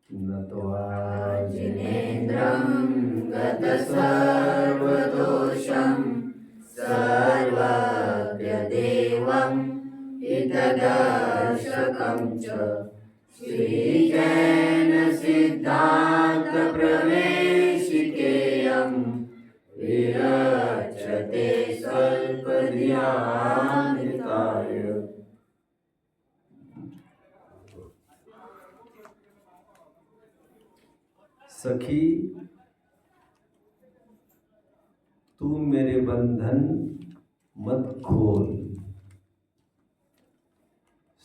न त्वा जिनेन्द्रं गतसर्वदोषं सर्वज्ञदेवं हितदर्शकं च श्रीजैनसिद्धान्तप्रवेशिकेयं विरच्यते स्वल्पधियामृताय। सखी, तू मेरे बंधन मत खोल,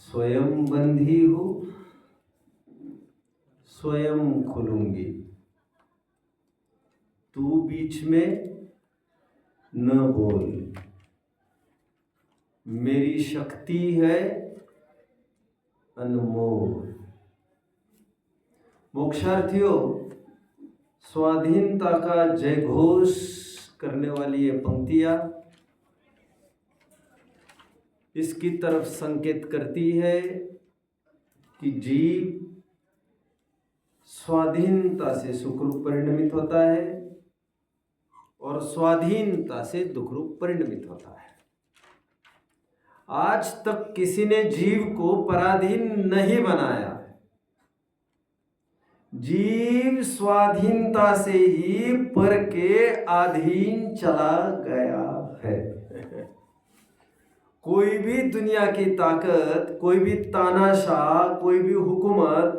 स्वयं बंधी हो स्वयं खुलूंगी, तू बीच में न बोल। मेरी शक्ति है अनमोल। मोक्षार्थियों, स्वाधीनता का जय घोष करने वाली ये पंक्तियां इसकी तरफ संकेत करती है कि जीव स्वाधीनता से सुखरूप परिणमित होता है और स्वाधीनता से दुखरूप परिणमित होता है। आज तक किसी ने जीव को पराधीन नहीं बनाया। जीव स्वाधीनता से ही पर के अधीन चला गया है। कोई भी दुनिया की ताकत, कोई भी तानाशाह, कोई भी हुकूमत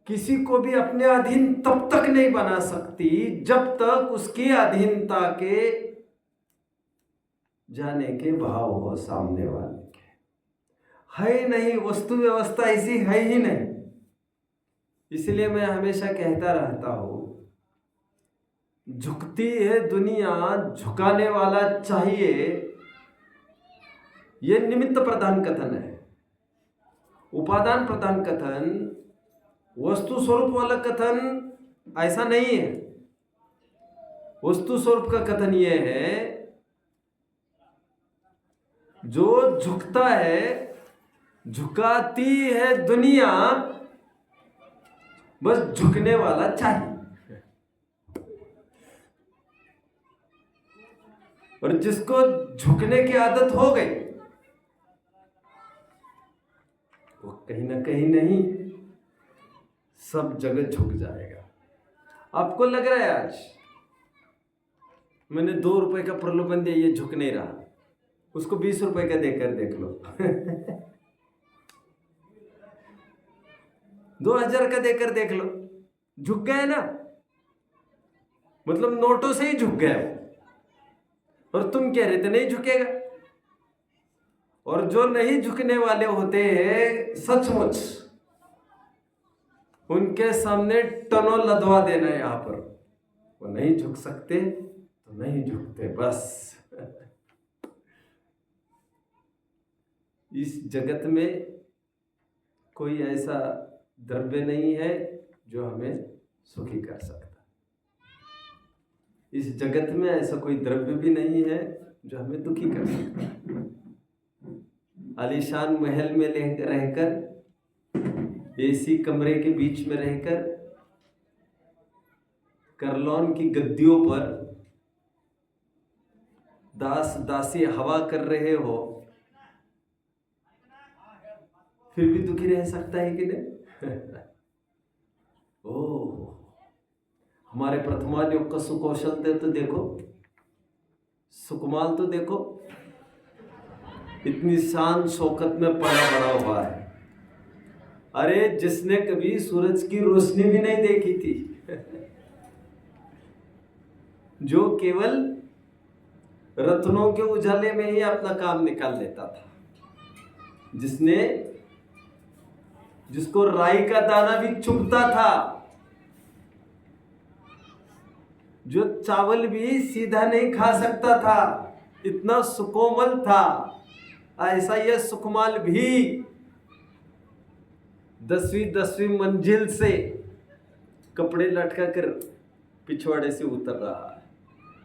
किसी को भी अपने अधीन तब तक नहीं बना सकती जब तक उसकी अधीनता के जाने के भाव हो सामने वाले के। है ही नहीं, वस्तु व्यवस्था ऐसी है ही नहीं। इसलिए मैं हमेशा कहता रहता हूं, झुकती है दुनिया, झुकाने वाला चाहिए। यह निमित्त प्रधान कथन है। उपादान प्रधान कथन, वस्तु स्वरूप वाला कथन ऐसा नहीं है। वस्तु स्वरूप का कथन यह है, जो झुकता है, झुकाती है दुनिया, बस झुकने वाला चाहिए। और जिसको झुकने की आदत हो गई वो कहीं ना कहीं नहीं, सब जगह झुक जाएगा। आपको लग रहा है आज मैंने 2 रुपए का प्रलोभन दिया, ये झुक नहीं रहा, उसको 20 रुपए का देकर देख लो। 2000 का देकर देख लो, झुक गए ना। मतलब नोटों से ही झुक गए। और तुम कह रहे थे नहीं झुकेगा। और जो नहीं झुकने वाले होते हैं सचमुच, उनके सामने टनों लदवा देना है। यहां पर वो नहीं झुक सकते तो नहीं झुकते, बस। इस जगत में कोई ऐसा द्रव्य नहीं है जो हमें सुखी कर सकता। इस जगत में ऐसा कोई द्रव्य भी नहीं है जो हमें दुखी कर सकता। आलीशान महल में रहकर, एसी कमरे के बीच में रहकर, करलौन की गद्दियों पर दास दासी हवा कर रहे हो, फिर भी दुखी रह सकता है कि नहीं? ओह, हमारे प्रथमा योग का सुकौशल दे तो देखो, सुकुमाल तो देखो, इतनी शान शौकत में पला बड़ा हुआ है। अरे जिसने कभी सूरज की रोशनी भी नहीं देखी थी, जो केवल रत्नों के उजाले में ही अपना काम निकाल लेता था, जिसको राई का दाना भी चुभता था, जो चावल भी सीधा नहीं खा सकता था, इतना सुकोमल था, ऐसा यह सुकुमाल भी 10वीं मंजिल से कपड़े लटका कर पिछवाड़े से उतर रहा है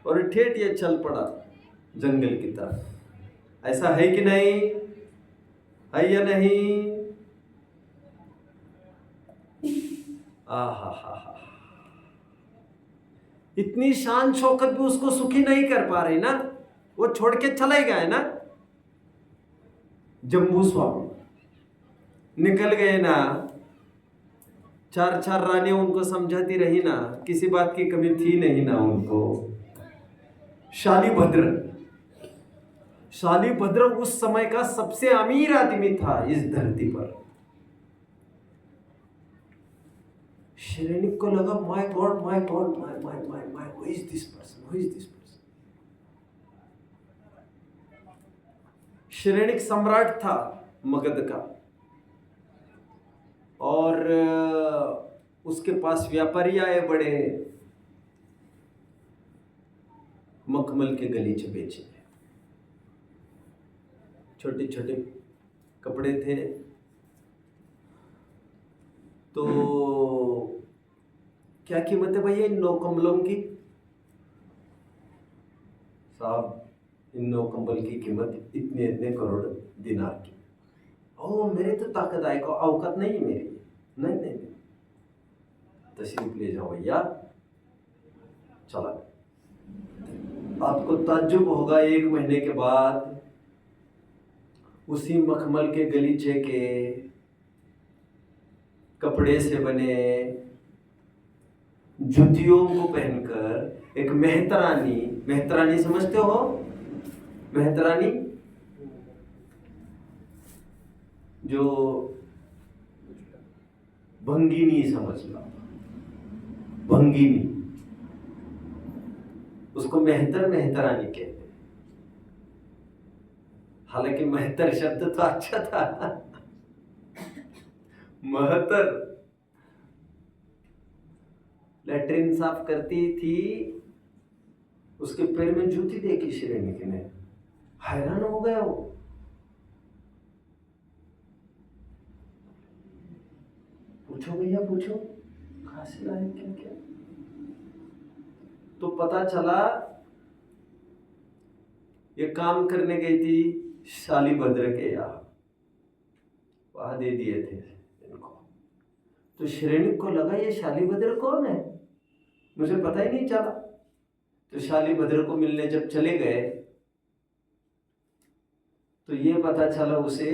और ठेठ ये चल पड़ा जंगल की तरफ। ऐसा है कि नहीं? है या नहीं? आहा हा हा, इतनी शान शौकत भी उसको सुखी नहीं कर पा रही ना, वो छोड़ के चला ही गया ना। जम्बू स्वामी निकल गए ना, चार चार रानियां उनको समझाती रही ना, किसी बात की कमी थी नहीं ना उनको। शालीभद्र, शालीभद्र उस समय का सबसे अमीर आदमी था इस धरती पर। शरेनिक को लगा my god my god my my my my, who is this person, who is this person. Shrenik सम्राट था मगध का, और उसके पास व्यापारी आए बड़े, मखमल के गलीचे बेचे, छोटे छोटे कपड़े थे। तो क्या कीमत है भैया इन 9 कंबलों की? साहब, इन 9 कंबल की कीमत इतने इतने करोड़ दिनार की। ओ, मेरे तो ताकत आए को औकात नहीं है मेरी। नहीं नहीं नहीं, तशरीफ ले जाओ भैया। चला, आपको ताज्जुब होगा, 1 महीने के बाद उसी मखमल के गलीचे के कपड़े से बने जुतियों को पहनकर एक मेहतरानी, मेहतरानी समझते हो? मेहतरानी जो भंगिनी समझ लो, भंगिनी, उसको मेहतर मेहतरानी कहते हैं। हालांकि मेहतर शब्द तो अच्छा था, महतर। लेटरिन साफ करती थी, उसके पैर में जूती देखी शरेनिक ने, हैरान हो गया वो। पूछो भैया पूछो, कहां से लाए, क्या क्या? तो पता चला ये काम करने गई थी शालीभद्र के यहाँ, वहां दे दिए थे इनको। तो शरेनिक को लगा ये शालीभद्र कौन है, मुझे पता ही नहीं चला। तो शालीभद्र को मिलने जब चले गए तो ये पता चला उसे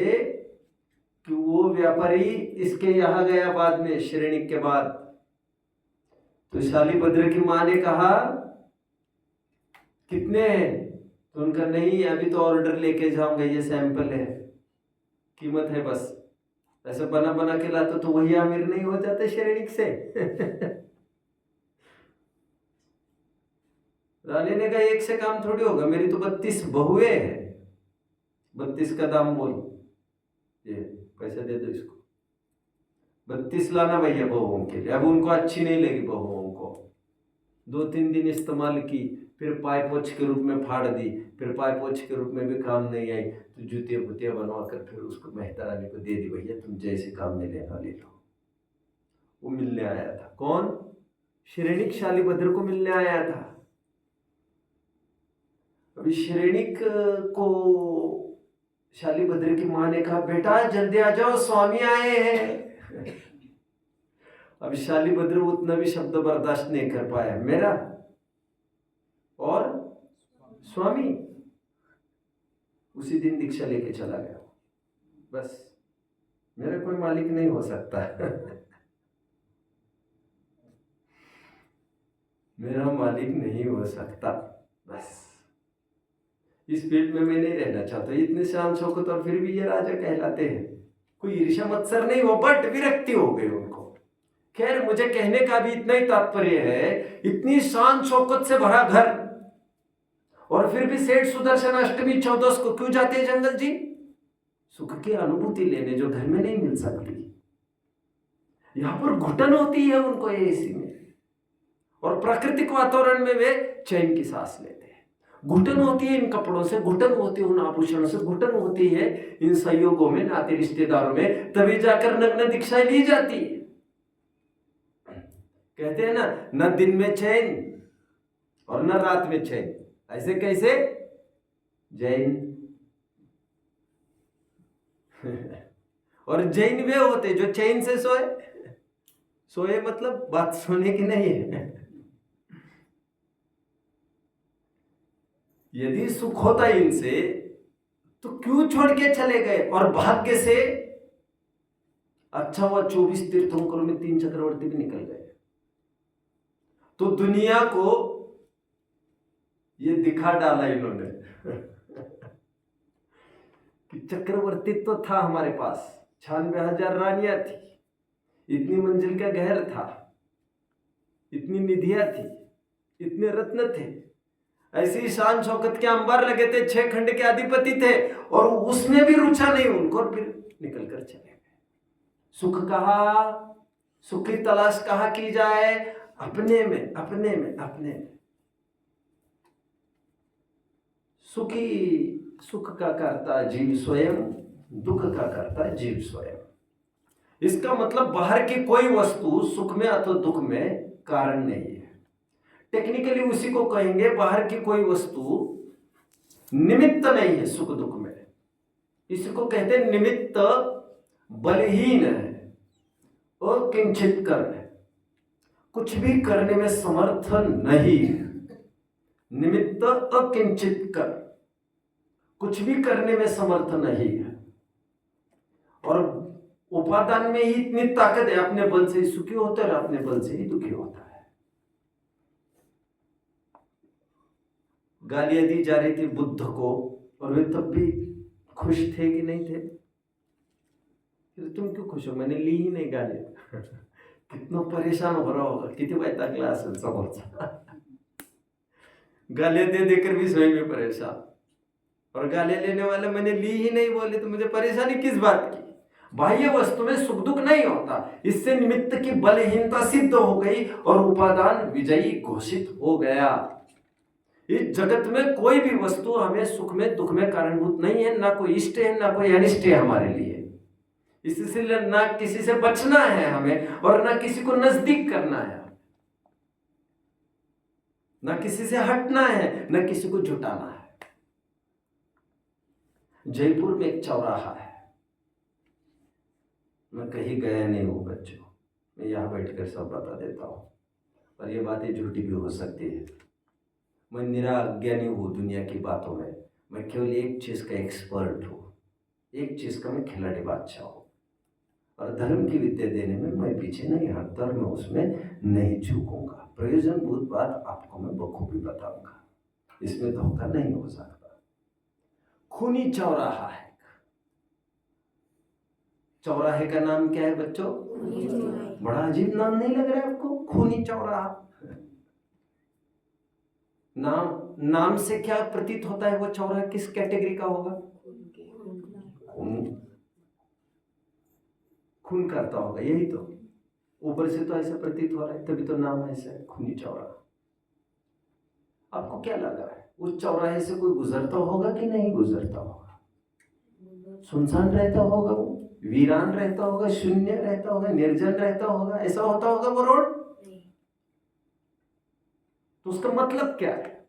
कि वो व्यापारी इसके यहाँ गया बाद में, शरेनिक के बाद। तो शालीभद्र की माँ ने कहा कितने हैं? तो उनका नहीं, अभी तो ऑर्डर लेके जाऊंगा, ये सैंपल है, कीमत है बस। ऐसे बना बना के लाते तो वही अमीर नहीं हो जाते शरेनिक से। रानी ने कहा एक से काम थोड़ी होगा, मेरी तो 32 बहुएं हैं, 32 का दाम बोल, ये पैसे दे दो इसको, 32 लाना भैया बहुओं के लिए। अब उनको अच्छी नहीं लगी बहुओं को, 2-3 दिन इस्तेमाल की, फिर पाई पोछ के रूप में फाड़ दी, फिर पाई पोछ के रूप में भी काम नहीं आई, तो जूतियाँ बुतियाँ बनवा कर फिर उसको मेहतरानी को दे दी, भैया तुम जैसे काम में लेना ले लो। वो मिलने आया था, कौन? शरेनिक शालीभद्र को मिलने आया था। अभी शरेनिक को शालीभद्र की माँ ने कहा बेटा जल्दी आ जाओ, स्वामी आए हैं। अब शालीभद्र उतना भी शब्द बर्दाश्त नहीं कर पाया, मेरा और स्वामी। उसी दिन दीक्षा लेके चला गया, बस मेरा कोई मालिक नहीं हो सकता। मेरा मालिक नहीं हो सकता, बस इस फील्ड में मैं नहीं रहना चाहता। इतने शान शौकत और फिर भी ये राजा कहलाते हैं। कोई ईर्ष्या मत्सर नहीं हो, बट विरक्ति हो गई उनको। खैर, मुझे कहने का भी इतना ही तात्पर्य है, इतनी शान शौकत से भरा घर, और फिर भी सेठ सुदर्शन अष्टमी 14 को क्यों जाते हैं जंगल जी? सुख की अनुभूति लेने, जो घर में नहीं मिल सकती। यहां पर घुटन होती है उनको एसी में, और प्राकृतिक वातावरण में वे चैन की सांस लेते हैं। घुटन होती है इन कपड़ों से, घुटन होती है उन आभूषणों से, घुटन होती है इन संयोगों में, नाते रिश्तेदारों में, तभी जाकर नग्न दीक्षा ली जाती है। कहते हैं ना, न दिन में चैन और न रात में चैन। ऐसे कैसे? जैन। और जैन वे होते जो चैन से सोए, सोए मतलब बात सोने की नहीं है। यदि सुख होता इनसे तो क्यों छोड़ के चले गए? और भाग्य से अच्छा हुआ 24 तीर्थंकरों में 3 चक्रवर्ती भी निकल गए। तो दुनिया को ये दिखा डाला इन्होंने कि चक्रवर्तित्व तो था हमारे पास, 96,000 रानियां थी, इतनी मंजिल का घर था, इतनी निधियां थी, इतने रत्न थे, ऐसी शान शौकत के अंबार लगे थे, 6 खंड के अधिपति थे, और उसमें भी रुचा नहीं उनको, और फिर निकल कर चले गए। सुख कहा, सुख की तलाश कहाँ की जाए? अपने में, अपने में, अपने में। सुख का करता जीव स्वयं, दुख का करता जीव स्वयं। इसका मतलब बाहर की कोई वस्तु सुख में अथवा दुख में कारण नहीं है। टेक्निकली उसी को कहेंगे, बाहर की कोई वस्तु निमित्त नहीं है सुख दुख में। इसी को कहते हैं निमित्त बलहीन है और किंचित कर है, कुछ भी करने में समर्थ नहीं है। निमित्त अकिंचित कर, कुछ भी करने में समर्थ नहीं है। और उपादान में ही इतनी ताकत है, अपने बल से ही सुखी होता है और अपने बल से ही दुखी होता है। गालियां दी जा रही थी बुद्ध को, और वे तब भी खुश थे कि नहीं थे? तुम क्यों खुश हो? मैंने ली ही नहीं गालियां कितना परेशान हो रहा होगा, किती वैता क्लास समोरचा गालियां दे देकर भी स्वयं भी परेशान, और गालियां लेने वाले मैंने ली ही नहीं बोले तो मुझे परेशानी किस बात की? बाह्य वस्तु में सुख दुख नहीं होता, इससे निमित्त की बलहीनता सिद्ध हो गई और उपादान विजयी घोषित हो गया। इस जगत में कोई भी वस्तु हमें सुख में दुख में कारणभूत नहीं है, ना कोई इष्ट है ना कोई अनिष्ट है हमारे लिए। इसलिए ना किसी से बचना है हमें, और ना किसी को नजदीक करना है, ना किसी से हटना है, ना किसी को जुटाना है। जयपुर में एक चौराहा है, मैं कहीं गया नहीं हूं बच्चों, मैं यहां बैठकर सब बता देता हूं, और ये बातें झूठी भी हो सकती है। मैं निराज्ञानी हूं दुनिया की बातों में, मैं केवल एक चीज का एक्सपर्ट हूं, एक चीज का मैं खिलाड़ी बादशाह हूं, और धर्म की विद्या देने में मैं पीछे नहीं हटता, और मैं उसमें नहीं चूकूंगा। प्रयोजनभूत बात आपको मैं बखूबी बताऊंगा, इसमें धोखा नहीं हो सकता। खूनी चौराहा है। चौराहे का नाम क्या है बच्चों? बड़ा अजीब नाम नहीं लग रहा है आपको? खूनी चौराहा। नाम से क्या प्रतीत होता है? वो चौराहा किस कैटेगरी का होगा? खून करता होगा, यही तो। ऊपर से तो ऐसा प्रतीत हो रहा है, तभी तो नाम ऐसा है, खूनी चौराहा। आपको क्या लगा है? उस चौराहे से कोई गुजरता होगा कि नहीं गुजरता होगा? सुनसान रहता होगा, वो वीरान रहता होगा, शून्य रहता होगा, निर्जन रहता होगा, ऐसा होता होगा वो रोड? तो उसका मतलब क्या है?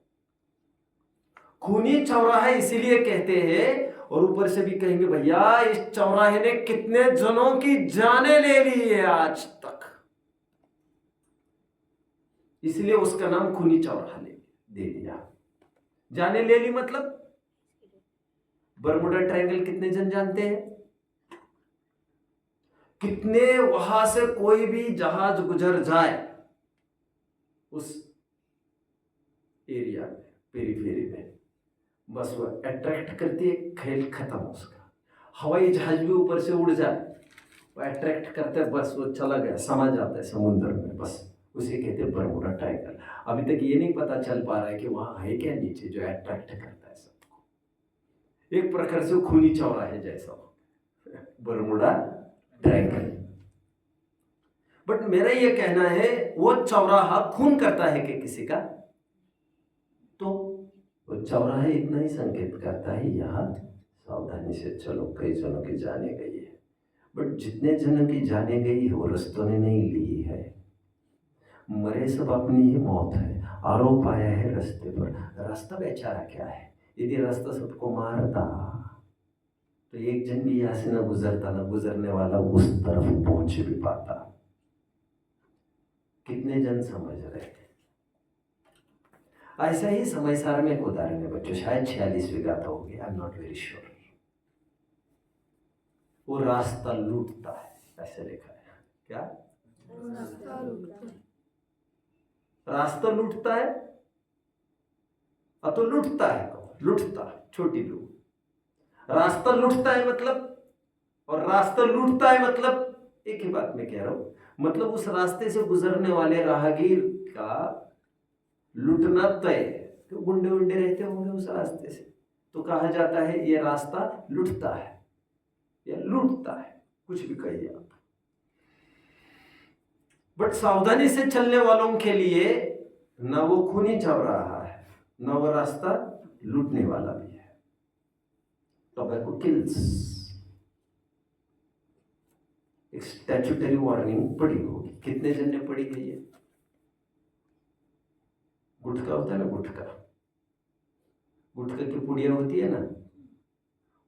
खूनी चौराहा इसीलिए कहते हैं, और ऊपर से भी कहेंगे भैया इस चौराहे ने कितने जनों की जानें ले ली है आज तक, इसलिए उसका नाम खूनी चौराहा दे दिया। जाने ले ली मतलब बरमुडा ट्रायंगल कितने जन जानते हैं? कितने वहां से कोई भी जहाज गुजर जाए उस एरिया में, पेरीफेरी में, बस वो अट्रैक्ट करती है, खेल खत्म उसका। हवाई जहाज भी ऊपर से उड़ जाए, वो अट्रैक्ट करता है, बस वो चला गया, समा जाता है समुद्र में, बस उसे कहते हैं बरमुडा ट्रायंगल। अभी तक ये नहीं पता चल पा रहा है कि वहां है क्या नीचे जो अट्रैक्ट करता है सबको। एक प्रकार से खूनी चौराहे जैसा बरमुडा ट्रायंगल। बट मेरा ये कहना है वो चौराहा खून करता है कि किसी का? तो वो चौराहा इतना ही संकेत करता है यहाँ सावधानी से चलो, कई जनों की जाने गई है। बट जितने जनों की जाने गई है वो रस्तों ने नहीं ली है, मरे सब अपनी ही मौत है। आरोप आया है रास्ते पर, रास्ता बेचारा क्या है? यदि रास्ता सबको मारता तो एक जन भी यहाँ से न गुजरता, न गुजरने वाला उस तरफ पहुंच भी पाता। कितने जन समझ रहे हैं? ऐसा ही समय सार में एक उदाहरण है बच्चों, शायद 46वीं गाथा होगी, I am not very sure. वो रास्ता लूटता है, ऐसे लिखा है। क्या रास्ता लूटता है? तो लूटता है, लूटता छोटी लू, रास्ता लूटता है मतलब, और रास्ता लूटता है मतलब एक ही बात मैं कह रहा हूं, मतलब उस रास्ते से गुजरने वाले राहगीर का लूटना तय है। तो गुंडे उंडे रहते होंगे उस रास्ते से, तो कहा जाता है ये रास्ता लूटता है या लूटता है, कुछ भी कहिए आप। बट सावधानी से चलने वालों के लिए ना वो खूनी चल रहा है, ना वो रास्ता लूटने वाला भी है। Tobacco kills. एक स्टैट्यूटरी वार्निंग पड़ी होगी, कितने जन ने पड़ी गई है? गुटखा होता है ना, गुटखा, गुटखा की पुड़िया होती है ना,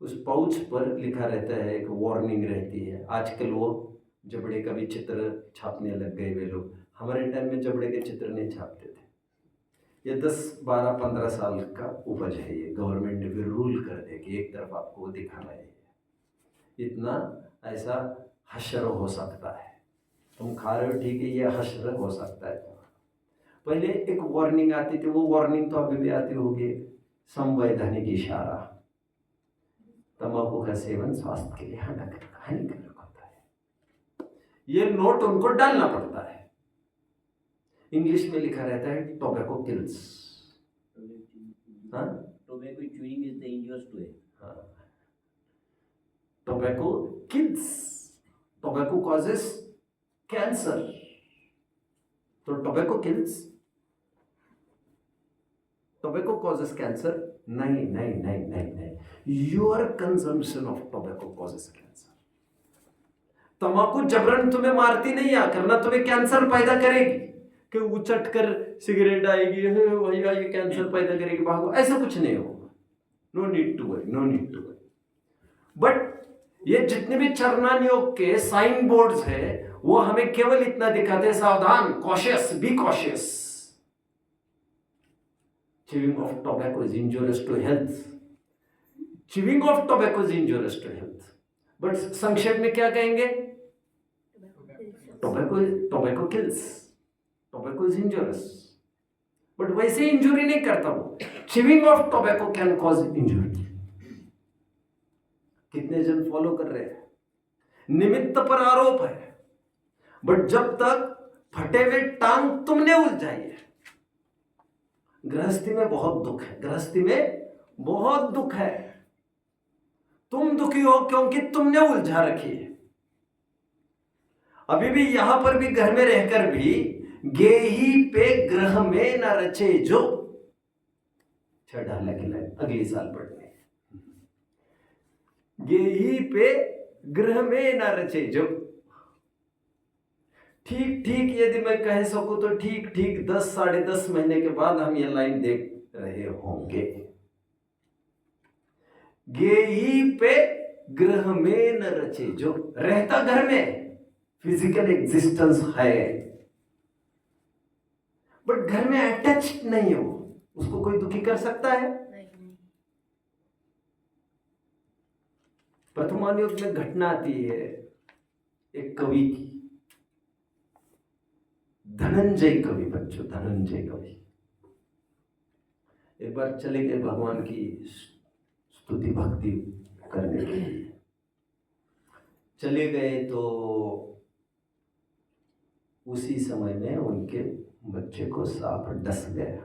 उस पाउच पर लिखा रहता है, एक वार्निंग रहती है। आजकल वो जबड़े का भी चित्र छापने लग गए वे लोग, हमारे टाइम में जबड़े के चित्र नहीं छापते थे। ये 10, 12, 15 साल का उपज है, ये गवर्नमेंट ने भी रूल कर दे कि एक तरफ आपको वो दिखाना है, इतना ऐसा हश्र हो सकता है, तुम खा रहे हो ठीक है, ये हश्र हो सकता है। पहले एक वार्निंग आती थी, वो वार्निंग तो अभी भी आती होगी, संवैधानिक इशारा, तंबाकू का सेवन स्वास्थ्य के लिए हानिकारक होता है, ये नोट उनको डालना पड़ता है। इंग्लिश में लिखा रहता है tobacco kills. Tobacco chewing is dangerous to it. Tobacco kills. Tobacco causes cancer. So tobacco kills. Tobacco causes cancer. नहीं. Your consumption of tobacco causes cancer. तंबाकू जबरन तुम्हें मारती नहीं आकर, ना तुम्हें कैंसर पैदा करेगी कि उचट कर सिगरेट आएगी भैया ये कैंसर पैदा करेगी भागो, ऐसा कुछ नहीं होगा। No need to worry, no need to worry. But ये जितने भी चरणान योग के साइन बोर्ड्स है वो हमें केवल इतना दिखाते हैं, सावधान, cautious, be cautious, chewing of tobacco is injurious to health, chewing of tobacco is injurious to health। But संक्षेप में क्या कहेंगे? tobacco kills, tobacco is injurious, but वैसे इंजुरी नहीं करता वो। chewing of tobacco can cause injury। कितने जन फॉलो कर रहे हैं? निमित्त पर आरोप है, बट जब तक फटे हुए टांग तुमने उलझाई है। गृहस्थी में बहुत दुख है, गृहस्थी में बहुत दुख है, तुम दुखी हो क्योंकि तुमने उलझा रखी है। अभी भी यहां पर भी घर में रहकर भी गेही पे ग्रह में न रचे जो, 6 ढाला की लाइन अगली साल पढ़ने, गेही पे ग्रह में न रचे जो। ठीक ठीक यदि मैं कह सकूं तो ठीक 10 साढ़े 10 महीने के बाद हम ये लाइन देख रहे होंगे। गेही पे ग्रह में न रचे जो, रहता घर में, फिजिकल एग्जिस्टेंस है, बट घर में अटैच नहीं है वो, उसको कोई दुखी कर सकता है? प्रथमान युग में घटना आती है एक कवि की, धनंजय कवि, बच्चों धनंजय कवि एक बार चले गए भगवान की स्तुति भक्ति करने के लिए। चले गए तो उसी समय में उनके बच्चे को सांप डस गया,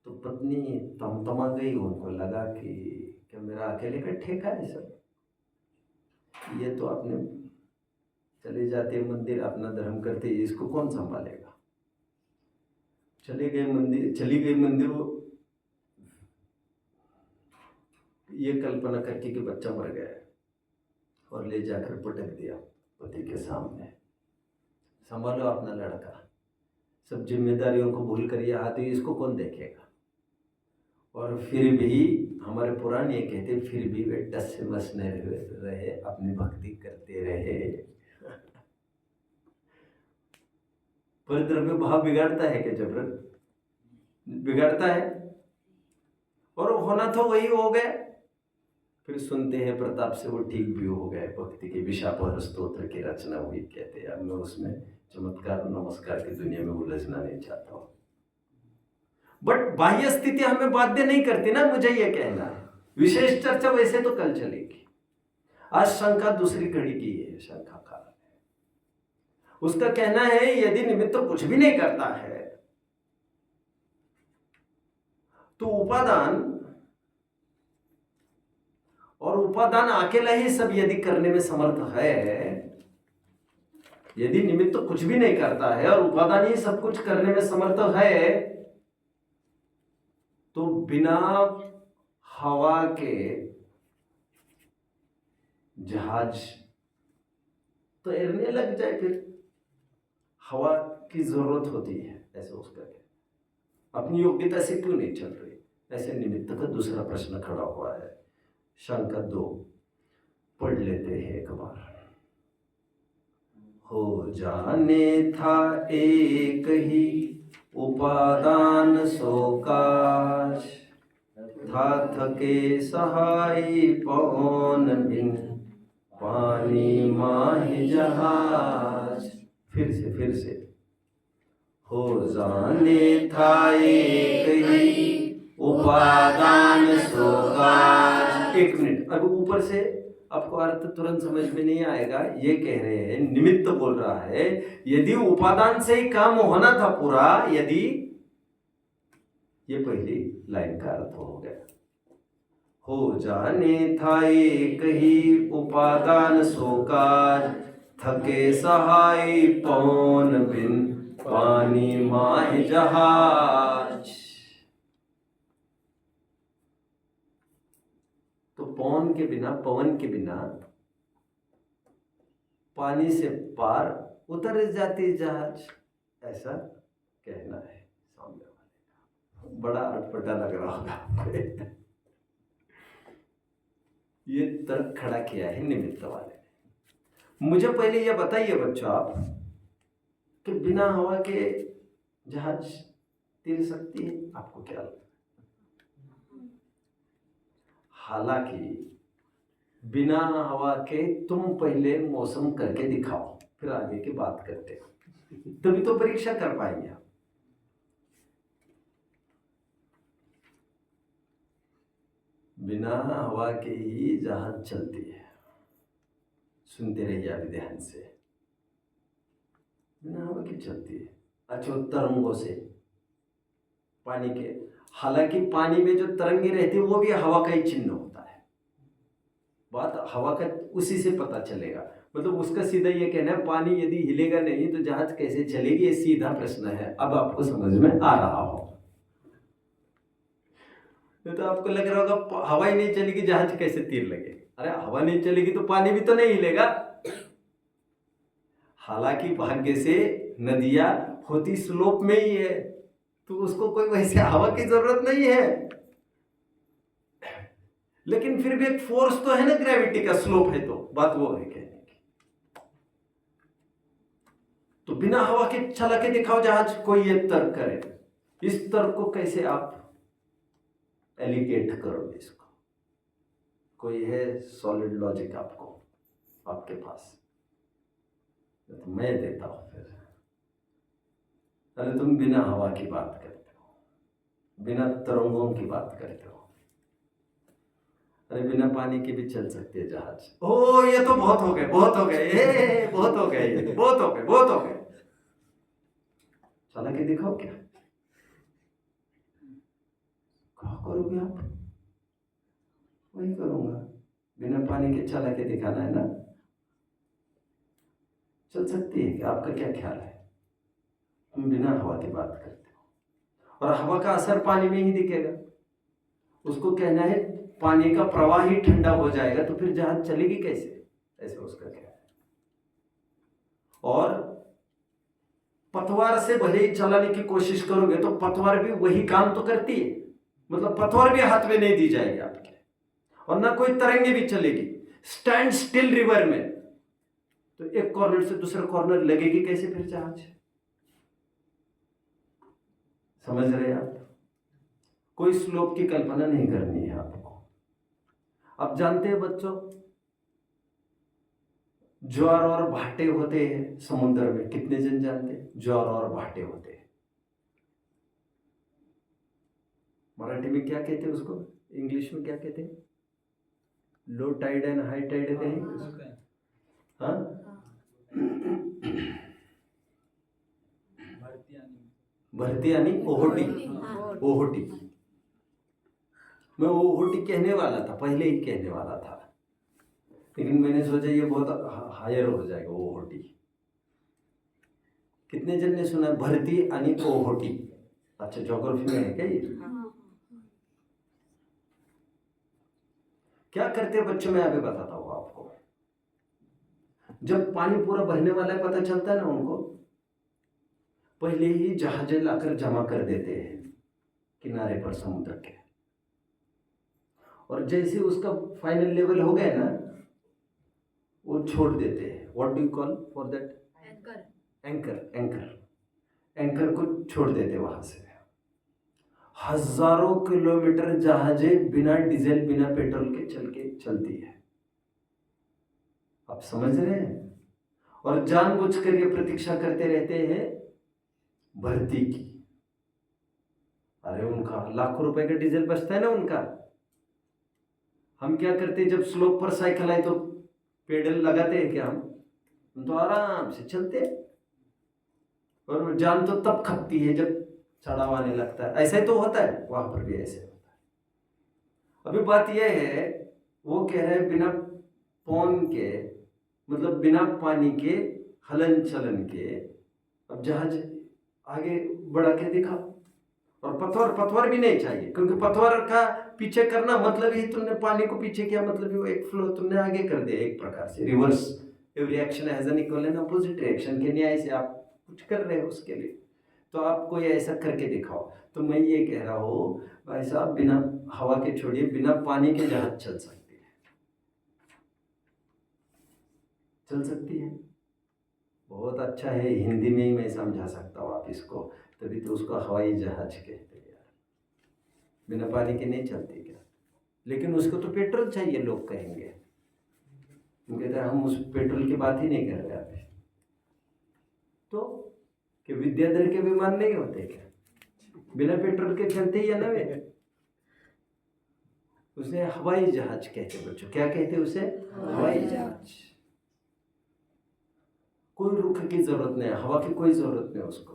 तो पत्नी तमा गई, उनको लगा कि क्या मेरा अकेले का ठेका है सब, ये तो अपने चले जाते मंदिर अपना धर्म करते, इसको कौन संभालेगा। चली गई मंदिर, ये कल्पना करके कि बच्चा मर गया, और ले जाकर पटक दिया पति के सामने, संभालो अपना लड़का, सब जिम्मेदारियों को भूल कर ये आते, इसको कौन देखेगा। और फिर भी हमारे पुराण ये कहते, फिर भी वे टस से मस रहे, अपनी भक्ति करते रहे। पर द्रव्य भाव बिगाड़ता है क्या जबरन? बिगाड़ता है। और होना तो वही हो गया। फिर सुनते हैं प्रताप से वो ठीक भी हो गए, भक्ति के विशापहर स्तोत्र की रचना हुई कहते हैं। अब मैं उसमें चमत्कार नमस्कार की दुनिया में उलझना नहीं चाहता हूँ, बट बाह्य स्थिति हमें बाध्य नहीं करती ना, मुझे ये कहना है। विशेष चर्चा वैसे तो कल चलेगी। आज शंका दूसरी कड़ी की है, शंका का उसका कहना है यदि निमित्त कुछ भी नहीं करता है तो उपादान, और उपादान अकेला ही सब यदि करने में समर्थ है, यदि निमित्त कुछ भी नहीं करता है और उपादान ही सब कुछ करने में समर्थ है, तो बिना हवा के जहाज तैरने लग जाए, फिर हवा की जरूरत होती है, ऐसे उसका क्या, अपनी योग्यता से क्यों नहीं चल रही? ऐसे निमित्त का दूसरा प्रश्न खड़ा हुआ है। शंका 2 पढ़ लेते हैं एक बार। हो जाने था एक ही उपादान सोकाश, था थके सहाय पवन बिन पानी माहि जहाज। फिर से हो जाने था एक ही उपादान सोकाश। एक मिनट, अब ऊपर से आपको अर्थ तुरंत समझ में नहीं आएगा। ये कह रहे हैं, निमित्त बोल रहा है, यदि उपादान से ही काम होना था पूरा, यदि, ये पहली लाइन का अर्थ हो गया। हो जाने था एक ही उपादान सोकाज, थके सहाय पवन बिन पानी माहि जहाज। तो पवन के बिना पानी से पार उतर जाती जहाज, ऐसा कहना है सामने वाले का। बड़ा अटपटा लग रहा होगा। ये तर्क खड़ा किया है निमित्त वाले ने। मुझे पहले ये बताइए बच्चों आप कि बिना हवा के जहाज तैर सकती है? आपको क्या लगता है? हालांकि बिना हवा के तुम पहले मौसम करके दिखाओ, फिर आगे की बात करते हैं, तभी तो परीक्षा कर पाएंगे आप। बिना हवा के ही जहाज चलती है। सुनते रहिए अभी ध्यान से। बिना हवा के चलती है। अच्छा, तरंगों से, पानी के, हालांकि पानी में जो तरंगे रहती है वो भी हवा का ही चिन्ह होता है। बात हवा का उसी से पता चलेगा। मतलब उसका सीधा ये कहना है, पानी यदि हिलेगा नहीं तो जहाज कैसे चलेगी? ये सीधा प्रश्न है। अब आपको समझ में आ रहा हो तो आपको लग रहा होगा हवा ही नहीं चलेगी जहाज कैसे तीर लगे? अरे हवा नहीं चलेगी तो पानी भी तो नहीं हिलेगा। हालांकि भाग्य से नदियां होती स्लोप में ही है, तो उसको कोई वैसे हवा की जरूरत नहीं है, लेकिन फिर भी एक फोर्स तो है ना, ग्रेविटी का स्लोप है, तो बात वो है कहने की। तो बिना हवा के चला के दिखाओ जहाज, कोई ये तर्क करे। इस तर्क को कैसे आप एलिगेट करोगे इसको? कोई है सॉलिड लॉजिक आपको, आपके पास? तो मैं देता हूं फिर। अरे तुम बिना हवा की बात करते हो, बिना तरंगों की बात करते हो, अरे बिना पानी के भी चल सकते हैं जहाज। ओ ये तो बहुत हो गए, बहुत हो गए, बहुत हो गए, ये बहुत हो गए, बहुत हो गए। चला के दिखाओ क्या? क्या करोगे आप? वही करूंगा, बिना पानी के चला के दिखाना है ना। चल सकती है क्या? आपका क्या ख्याल है? हम बिना हवा की बात करते हो, और हवा का असर पानी में ही दिखेगा। उसको कहना है पानी का प्रवाह ही ठंडा हो जाएगा, तो फिर जहाज चलेगी कैसे? ऐसे उसका क्या है। और पतवार से भले ही चलाने की कोशिश करोगे तो पतवार भी वही काम तो करती है। मतलब पतवार भी हाथ में नहीं दी जाएगी आपके, और ना कोई तरंगे भी चलेगी। स्टैंड स्टिल रिवर में तो एक कॉर्नर से दूसरा कॉर्नर लगेगी कैसे फिर जहाज? समझ रहे हैं आप? कोई श्लोक की कल्पना नहीं करनी है आपको। आप जानते हैं बच्चों, ज्वार और भाटे होते हैं समुद्र में, कितने जन जानते हैं? ज्वार और भाटे होते हैं। मराठी में क्या कहते हैं उसको, इंग्लिश में क्या कहते हैं? Low tide and high tide कहेंगे। हाँ, भरती यानी ओहोटी। ओहोटी, मैं ओहोटी कहने वाला था, पहले ही कहने वाला था, लेकिन मैंने सोचा ये बहुत हायर हो जाएगा ओहोटी। कितने जन ने सुना भरती यानी ओहोटी? अच्छा, ज्योग्राफी में है क्या ये? क्या करते हैं बच्चों, मैं अभी बताता हूँ आपको। जब पानी पूरा भरने वाला है, पता चलता है ना उनको, पहले ही जहाजें लाकर जमा कर देते हैं किनारे पर समुद्र के, और जैसे उसका फाइनल लेवल हो गया ना, वो छोड़ देते हैं। What do you call for that? Anchor. Anchor को छोड़ देते वहां से। हजारों किलोमीटर जहाजें बिना डीजल बिना पेट्रोल के चलती है। आप समझ रहे हैं? और जानबूझकर ये प्रतीक्षा करते रहते हैं भर्ती की। अरे उनका लाखों रुपए का डीजल बचता है ना उनका। हम क्या करते हैं, जब स्लोप पर साइकिल आए तो पेडल लगाते हैं क्या? हम तो आराम से चलते हैं, और जान तो तब खपती है जब चढ़ाव आने लगता है। ऐसा ही तो होता है, वहां पर भी ऐसे होता है। अभी बात यह है, वो कह रहे हैं बिना पौन के, मतलब बिना पानी के हलन चलन के अब जहाज आगे बढ़ा के दिखा। और पतवार भी नहीं चाहिए, क्योंकि पतवार का पीछे करना मतलब ही तुमने पानी को पीछे किया, मतलब ही वो एक फ्लो तुमने आगे कर दिया, एक प्रकार से reverse. Every action has an equal and opposite reaction के न्याय से आप कुछ कर रहे हो उसके लिए, तो आप कोई ऐसा करके दिखाओ। तो मैं ये कह रहा हूँ भाई साहब, बिना हवा के छोड़िए, बिना पानी के जहाज चल सकती है। बहुत अच्छा है, हिंदी में ही मैं समझा सकता हूँ आप इसको, तभी तो उसको हवाई जहाज कहते हैं यार। बिना पानी के नहीं चलती क्या? लेकिन उसको तो पेट्रोल चाहिए, लोग कहेंगे। हम कहते हैं हम उस पेट्रोल की बात ही नहीं कर रहे अभी। तो कि विद्याधर के विमान नहीं होते क्या? बिना पेट्रोल के चलते ही है ना वे। उसे हवाई जहाज कहते बच्चों। क्या कहते उसे? हवाई जहाज। कोई रुख की जरूरत नहीं, हवा की कोई जरूरत नहीं उसको,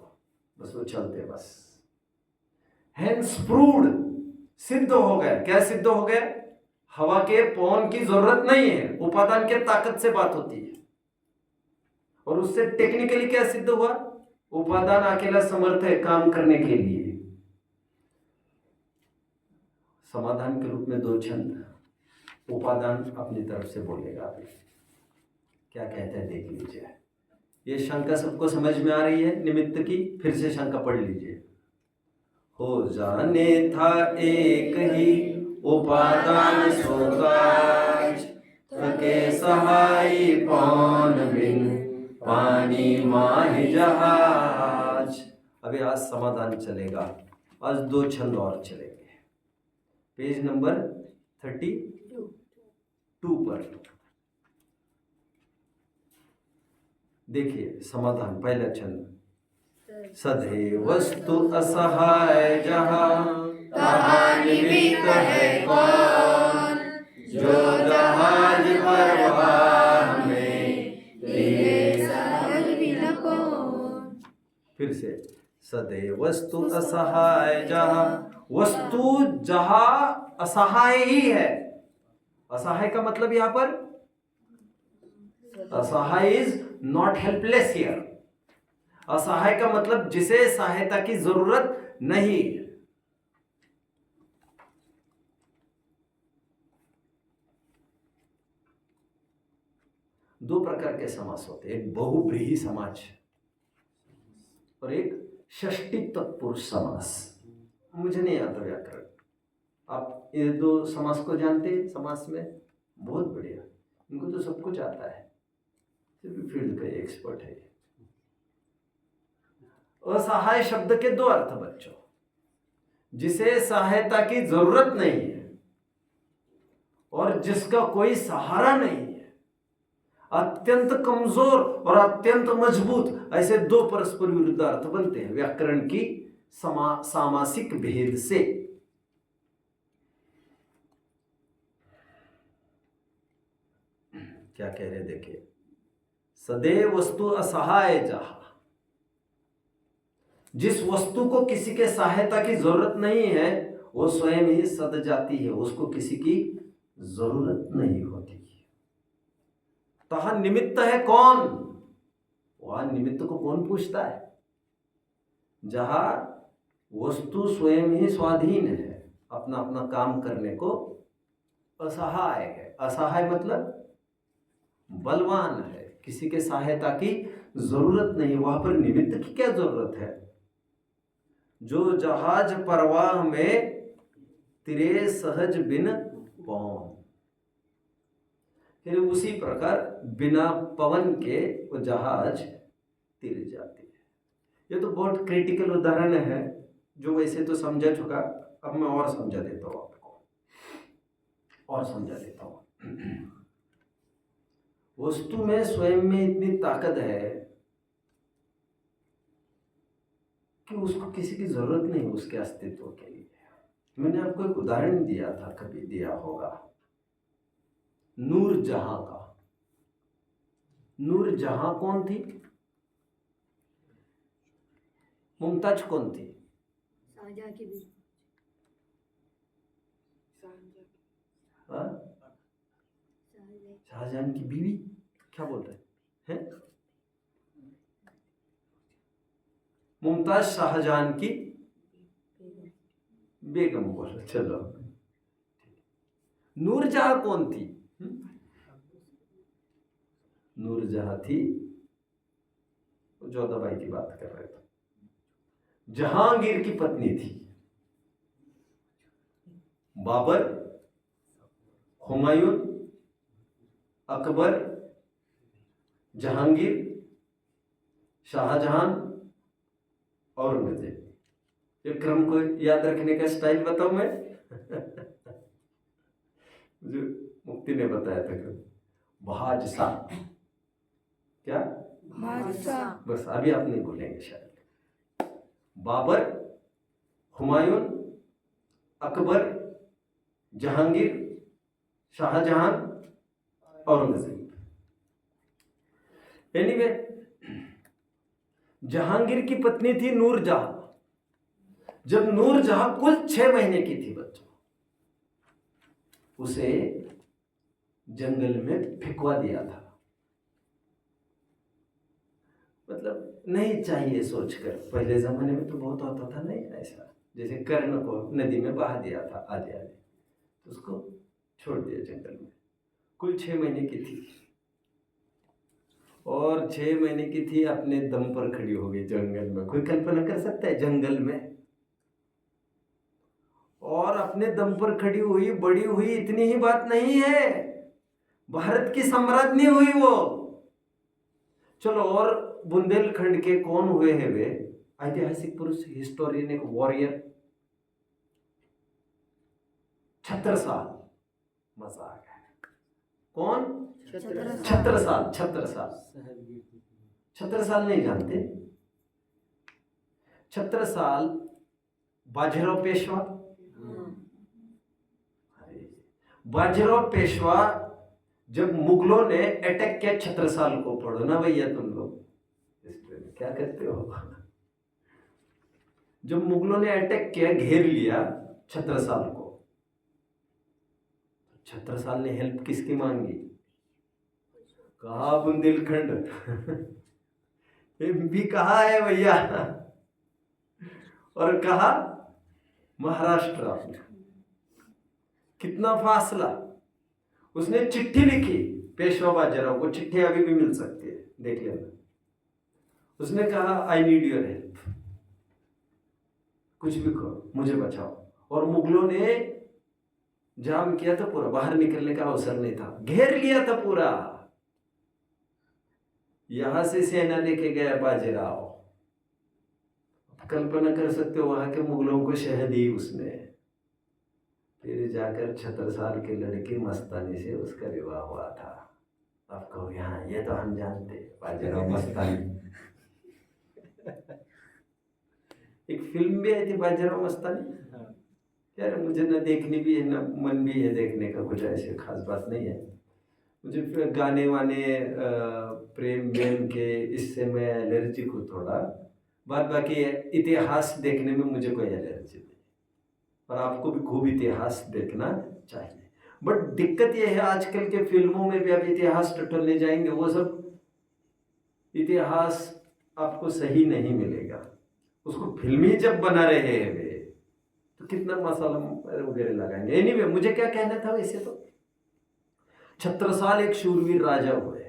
बस वो चलते बस। हेंस प्रूव्ड, सिद्ध हो गया। क्या सिद्ध हो गया? हवा के पवन की जरूरत नहीं है, उपादान के ताकत से बात होती है। और उससे टेक्निकली क्या सिद्ध हुआ? उपादान अकेला समर्थ है काम करने के लिए। समाधान के रूप में 2 छंद उपादान अपनी तरफ से बोलेगा। अभी क्या कहते हैं देख लीजिए। ये शंका सबको समझ में आ रही है निमित्त की? फिर से शंका पढ़ लीजिए। हो जाने था एक ही उपादान सोकाज, थके सहाई पौन बिन पानी माहि जहाज। अभी आज समाधान चलेगा, आज 2 छंद और चलेंगे। पेज नंबर 32 पर देखिए समाधान। पहला छंद। सदैव वस्तु असहाय जहाँ, तहाँ निमित्त है कौन, जो जहाज परवाह में लिए सहज बिन कौन। फिर से। सदैव वस्तु असहाय जहाँ, वस्तु जहाँ असहाय ही है। असहाय का मतलब यहां पर, असहाय इज नॉट हेल्पलेस हियर। असहाय का मतलब जिसे सहायता की जरूरत नहीं। 2 प्रकार के समास होते हैं, एक बहुव्रीहि समाज और एक षष्ठी तत्पुरुष समास। मुझे नहीं आता व्याकरण, आप ये 2 समास को जानते हैं? समास में बहुत बढ़िया, इनको तो सब कुछ आता है, सिर्फ फील्ड का एक्सपर्ट है। असहाय शब्द के 2 अर्थ बच्चों। जिसे सहायता की जरूरत नहीं है और जिसका कोई सहारा नहीं है, अत्यंत कमजोर और अत्यंत मजबूत, ऐसे दो परस्पर विरुद्ध अर्थ बनते हैं व्याकरण की सामासिक भेद से। क्या कह रहे देखिए, सदैव वस्तु असहाय जहा, जिस वस्तु को किसी के सहायता की जरूरत नहीं है वो स्वयं ही सद जाती है, उसको किसी की जरूरत नहीं होती। तहा निमित्त है कौन, वहां निमित्त को कौन पूछता है? जहां वस्तु स्वयं ही स्वाधीन है, अपना अपना काम करने को असहाय है। असहाय मतलब बलवान है, किसी के सहायता की जरूरत नहीं, वहां पर निमित्त की क्या जरूरत है? जो जहाज परवाह में तिरे सहज बिन पवन, फिर उसी प्रकार बिना पवन के वो जहाज तिर जाती है। ये तो बहुत क्रिटिकल उदाहरण है जो वैसे तो समझा चुका, अब मैं और समझा देता हूं आपको, और समझा देता हूं। वस्तु में स्वयं में इतनी ताकत है कि उसको किसी की जरूरत नहीं उसके अस्तित्व के लिए। मैंने आपको एक उदाहरण दिया था, कभी दिया होगा, नूर जहां का। नूर जहां कौन थी? मुमताज कौन थी? शाहजहां की बीवी। शाहजहां की बीवी? क्या बोल रहे हैं? मुमताज शाहजहां की बेगम बोलो, चलो। नूरजहां कौन थी? नूरजहां थी, जोधाबाई की बात कर रहे थे, जहांगीर की पत्नी थी। बाबर, हुमायूं, अकबर, जहांगीर, शाहजहां, औरंगजेब। ये क्रम को याद रखने का स्टाइल बताऊं मैं? जो मुक्ति ने बताया था कि बादशाह, क्या बादशाह, बस अभी आप नहीं बोलेंगे शायद। बाबर, हुमायूं, अकबर, जहांगीर, शाहजहां, औरंगजेब। एनीवे, जहांगीर की पत्नी थी नूरजहां। जब नूरजहां कुल 6 महीने की थी बच्चों, उसे जंगल में फेंकवा दिया था। मतलब नहीं चाहिए सोचकर, पहले जमाने में तो बहुत होता था नहीं ऐसा, जैसे कर्ण को नदी में बहा दिया था आधे आधे, तो उसको छोड़ दिया जंगल में। कुल 6 महीने की थी और 6 महीने की थी, अपने दम पर खड़ी हो गई जंगल में। कोई कल्पना कर सकता है जंगल में? और अपने दम पर खड़ी हुई, बड़ी हुई, इतनी ही बात नहीं है, भारत की सम्राज्ञी हुई वो। चलो, और बुंदेलखंड के कौन हुए हैं वे ऐतिहासिक पुरुष, हिस्टोरियन, एक वॉरियर? छत्रसाल। मजा आ गया। कौन? छत्रसाल। छत्रसाल नहीं जानते? छत्रसाल बाजीराव पेशवा। बाजीराव पेशवा, जब मुगलों ने अटैक किया छत्रसाल को, पढ़ो ना भैया तुम लोग हिस्ट्री में, क्या करते हो? जब मुगलों ने अटैक किया, घेर लिया छत्रसाल को, छत्रसाल ने हेल्प किसकी मांगी? कहा बुंदेलखंड भी कहा है भैया, और कहा महाराष्ट्र। कितना फासला! उसने चिट्ठी लिखी पेशवा बाजीराव को, चिट्ठी अभी भी मिल सकती है, देख लेना। उसने कहा आई नीड योर हेल्प, कुछ भी करो, मुझे बचाओ। और मुगलों ने जाम किया था पूरा, बाहर निकलने का अवसर नहीं था, घेर लिया था पूरा। यहां से सेना लेके गया बाजीराव, कल्पना कर सकते हो वहाँ के मुगलों को शह दी उसने, फिर जाकर छत्रसाल के लड़के मस्तानी से उसका विवाह हुआ था। आप कहोगे हाँ ये तो हम जानते, बाजीराव मस्तानी। एक फिल्म भी आई थी बाजीराव मस्तानी, यार मुझे न देखनी भी है न मन भी है देखने का, कुछ ऐसी खास बात नहीं है मुझे। फिर गाने वाने प्रेम बेम के इससे मैं एलर्जिक हूँ थोड़ा, बात बाकी इतिहास देखने में मुझे कोई एलर्जी नहीं, और आपको भी खूब इतिहास देखना चाहिए। बट दिक्कत यह है आजकल के फिल्मों में भी आप इतिहास टटोलने जाएंगे, वो सब इतिहास आपको सही नहीं मिलेगा। उसको फिल्मी जब बना रहे हैं वे तो कितना मसाला वगैरह लगाएंगे। एनीवे मुझे क्या कहना था वैसे तो, छत्रसाल एक शूरवीर राजा हुए।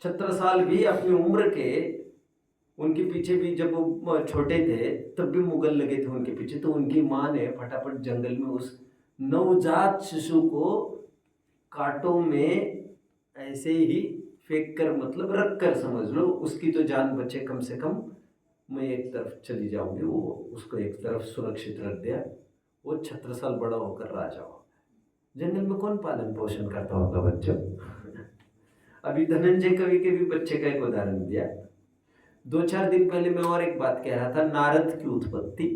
छत्रसाल भी अपनी उम्र के, उनके पीछे भी जब वो छोटे थे तब भी मुगल लगे थे उनके पीछे, तो उनकी माँ ने फटाफट जंगल में उस नवजात शिशु को कांटों में ऐसे ही फेंक कर, मतलब रख कर समझ लो, उसकी तो जान बचे कम से कम, मैं एक तरफ चली जाऊंगी, वो उसको एक तरफ सुरक्षित रख दिया। वो छत्रसाल बड़ा होकर राजा हो। जंगल में कौन पालन पोषण करता होगा बच्चों? अभी धनंजय कवि के भी बच्चे का एक उदाहरण दिया। 2-4 दिन पहले मैं और एक बात कह रहा था, नारद की उत्पत्ति,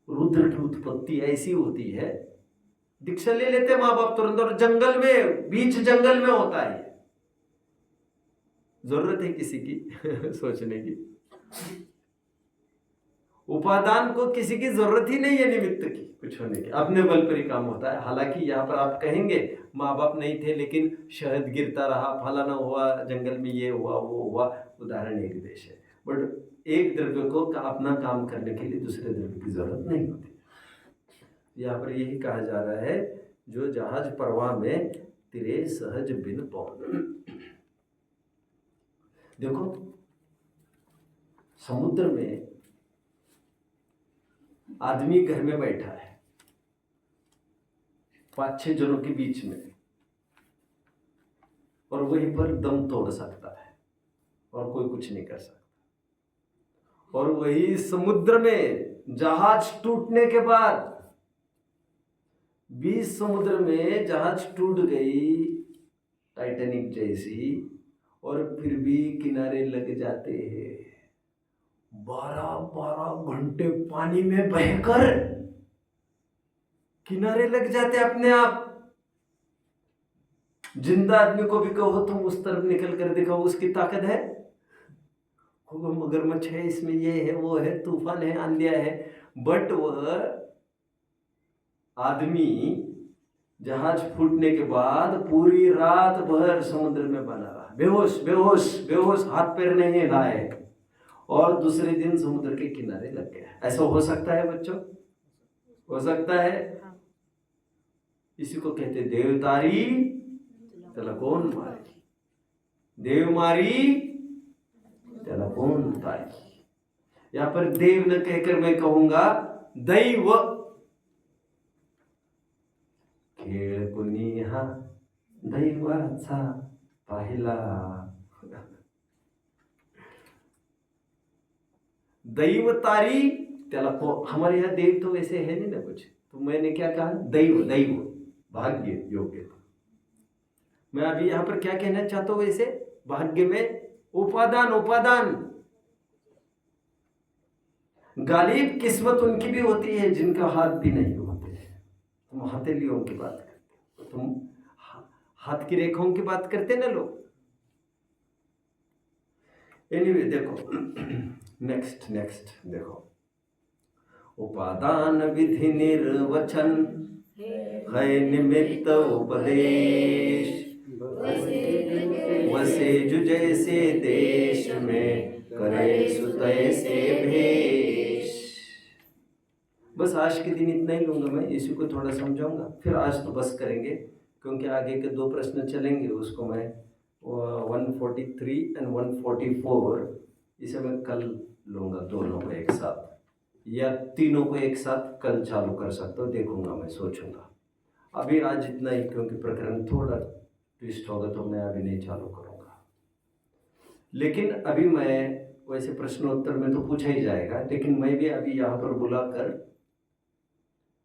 रुद्र की उत्पत्ति ऐसी होती है, दीक्षा ले लेते माँ बाप तुरंत, और जंगल में, बीच जंगल में होता है। जरूरत है किसी की सोचने की, उपादान को किसी की जरूरत ही नहीं है निमित्त की कुछ होने की, अपने बल पर ही काम होता है। हालांकि यहाँ पर आप कहेंगे माँ बाप नहीं थे लेकिन शहद गिरता रहा, फलाना हुआ, जंगल में ये हुआ वो हुआ, उदाहरण एक देश है। बट एक द्रव्य को अपना काम करने के लिए दूसरे द्रव्य की जरूरत नहीं होती। यहाँ पर यही कहा जा रहा है, जो जहाज परवाह में तिरे सहज बिन पौन। देखो समुद्र में आदमी घर में बैठा है 5-6 जनों के बीच में, और वहीं पर दम तोड़ सकता है और कोई कुछ नहीं कर सकता। और वही समुद्र में जहाज टूटने के बाद, 20 समुद्र में जहाज टूट गई टाइटैनिक जैसी, और फिर भी किनारे लग जाते हैं। 12-12 घंटे पानी में बहकर किनारे लग जाते अपने आप। जिंदा आदमी को भी कहो तुम उस तरफ निकल कर दिखाओ, उसकी ताकत है? मगरमच्छ है, इसमें ये है वो है, तूफान है, आंधिया है, बट वह आदमी जहाज फूटने के बाद पूरी रात भर समुद्र में बना रहा, बेहोश बेहोश बेहोश, हाथ पैर नहीं हिलाए, और दूसरे दिन समुद्र के किनारे लग गया। ऐसा हो सकता है बच्चों? हो सकता है? इसी को कहते देवतारी त्याला कोण मारी, देव मारी त्याला कोण तारी। यहां पर देव न कहकर मैं कहूंगा दैव। खेळ कुणी हा दैवाचा पाहिला, दैव तारी त्याला को। हमारे यहाँ देव तो वैसे है नहीं ना कुछ, तो मैंने क्या कहा? दैव, दैव भाग्य योग्य। मैं अभी यहाँ पर क्या कहना चाहता हूं वैसे, भाग्य में उपादान, उपादान गालिब किस्मत उनकी भी होती है जिनका हाथ भी नहीं होते। तुम हथेलियों की बात करते, तुम हाथ की रेखाओं की बात करते ना लोग। एनीवे देखो नेक्स्ट देखो, उपादान विधि निर्वचन है निमित्त उपदेश, वसे जो जैसे देश में करे सुतय से भेष। बस आज के दिन इतना ही लूंगा मैं, इसी को थोड़ा समझाऊंगा, फिर आज तो बस करेंगे क्योंकि आगे के 2 प्रश्न चलेंगे। उसको मैं 143 and 144 इसे मैं कल लूंगा, दोनों को एक साथ या तीनों को एक साथ कल चालू कर सकता हूँ, देखूंगा मैं, सोचूंगा। अभी आज इतना ही, क्योंकि प्रकरण थोड़ा ट्विस्ट होगा तो मैं अभी नहीं चालू करूंगा। लेकिन अभी मैं वैसे प्रश्नोत्तर में तो पूछा ही जाएगा, लेकिन मैं भी अभी यहाँ पर बुलाकर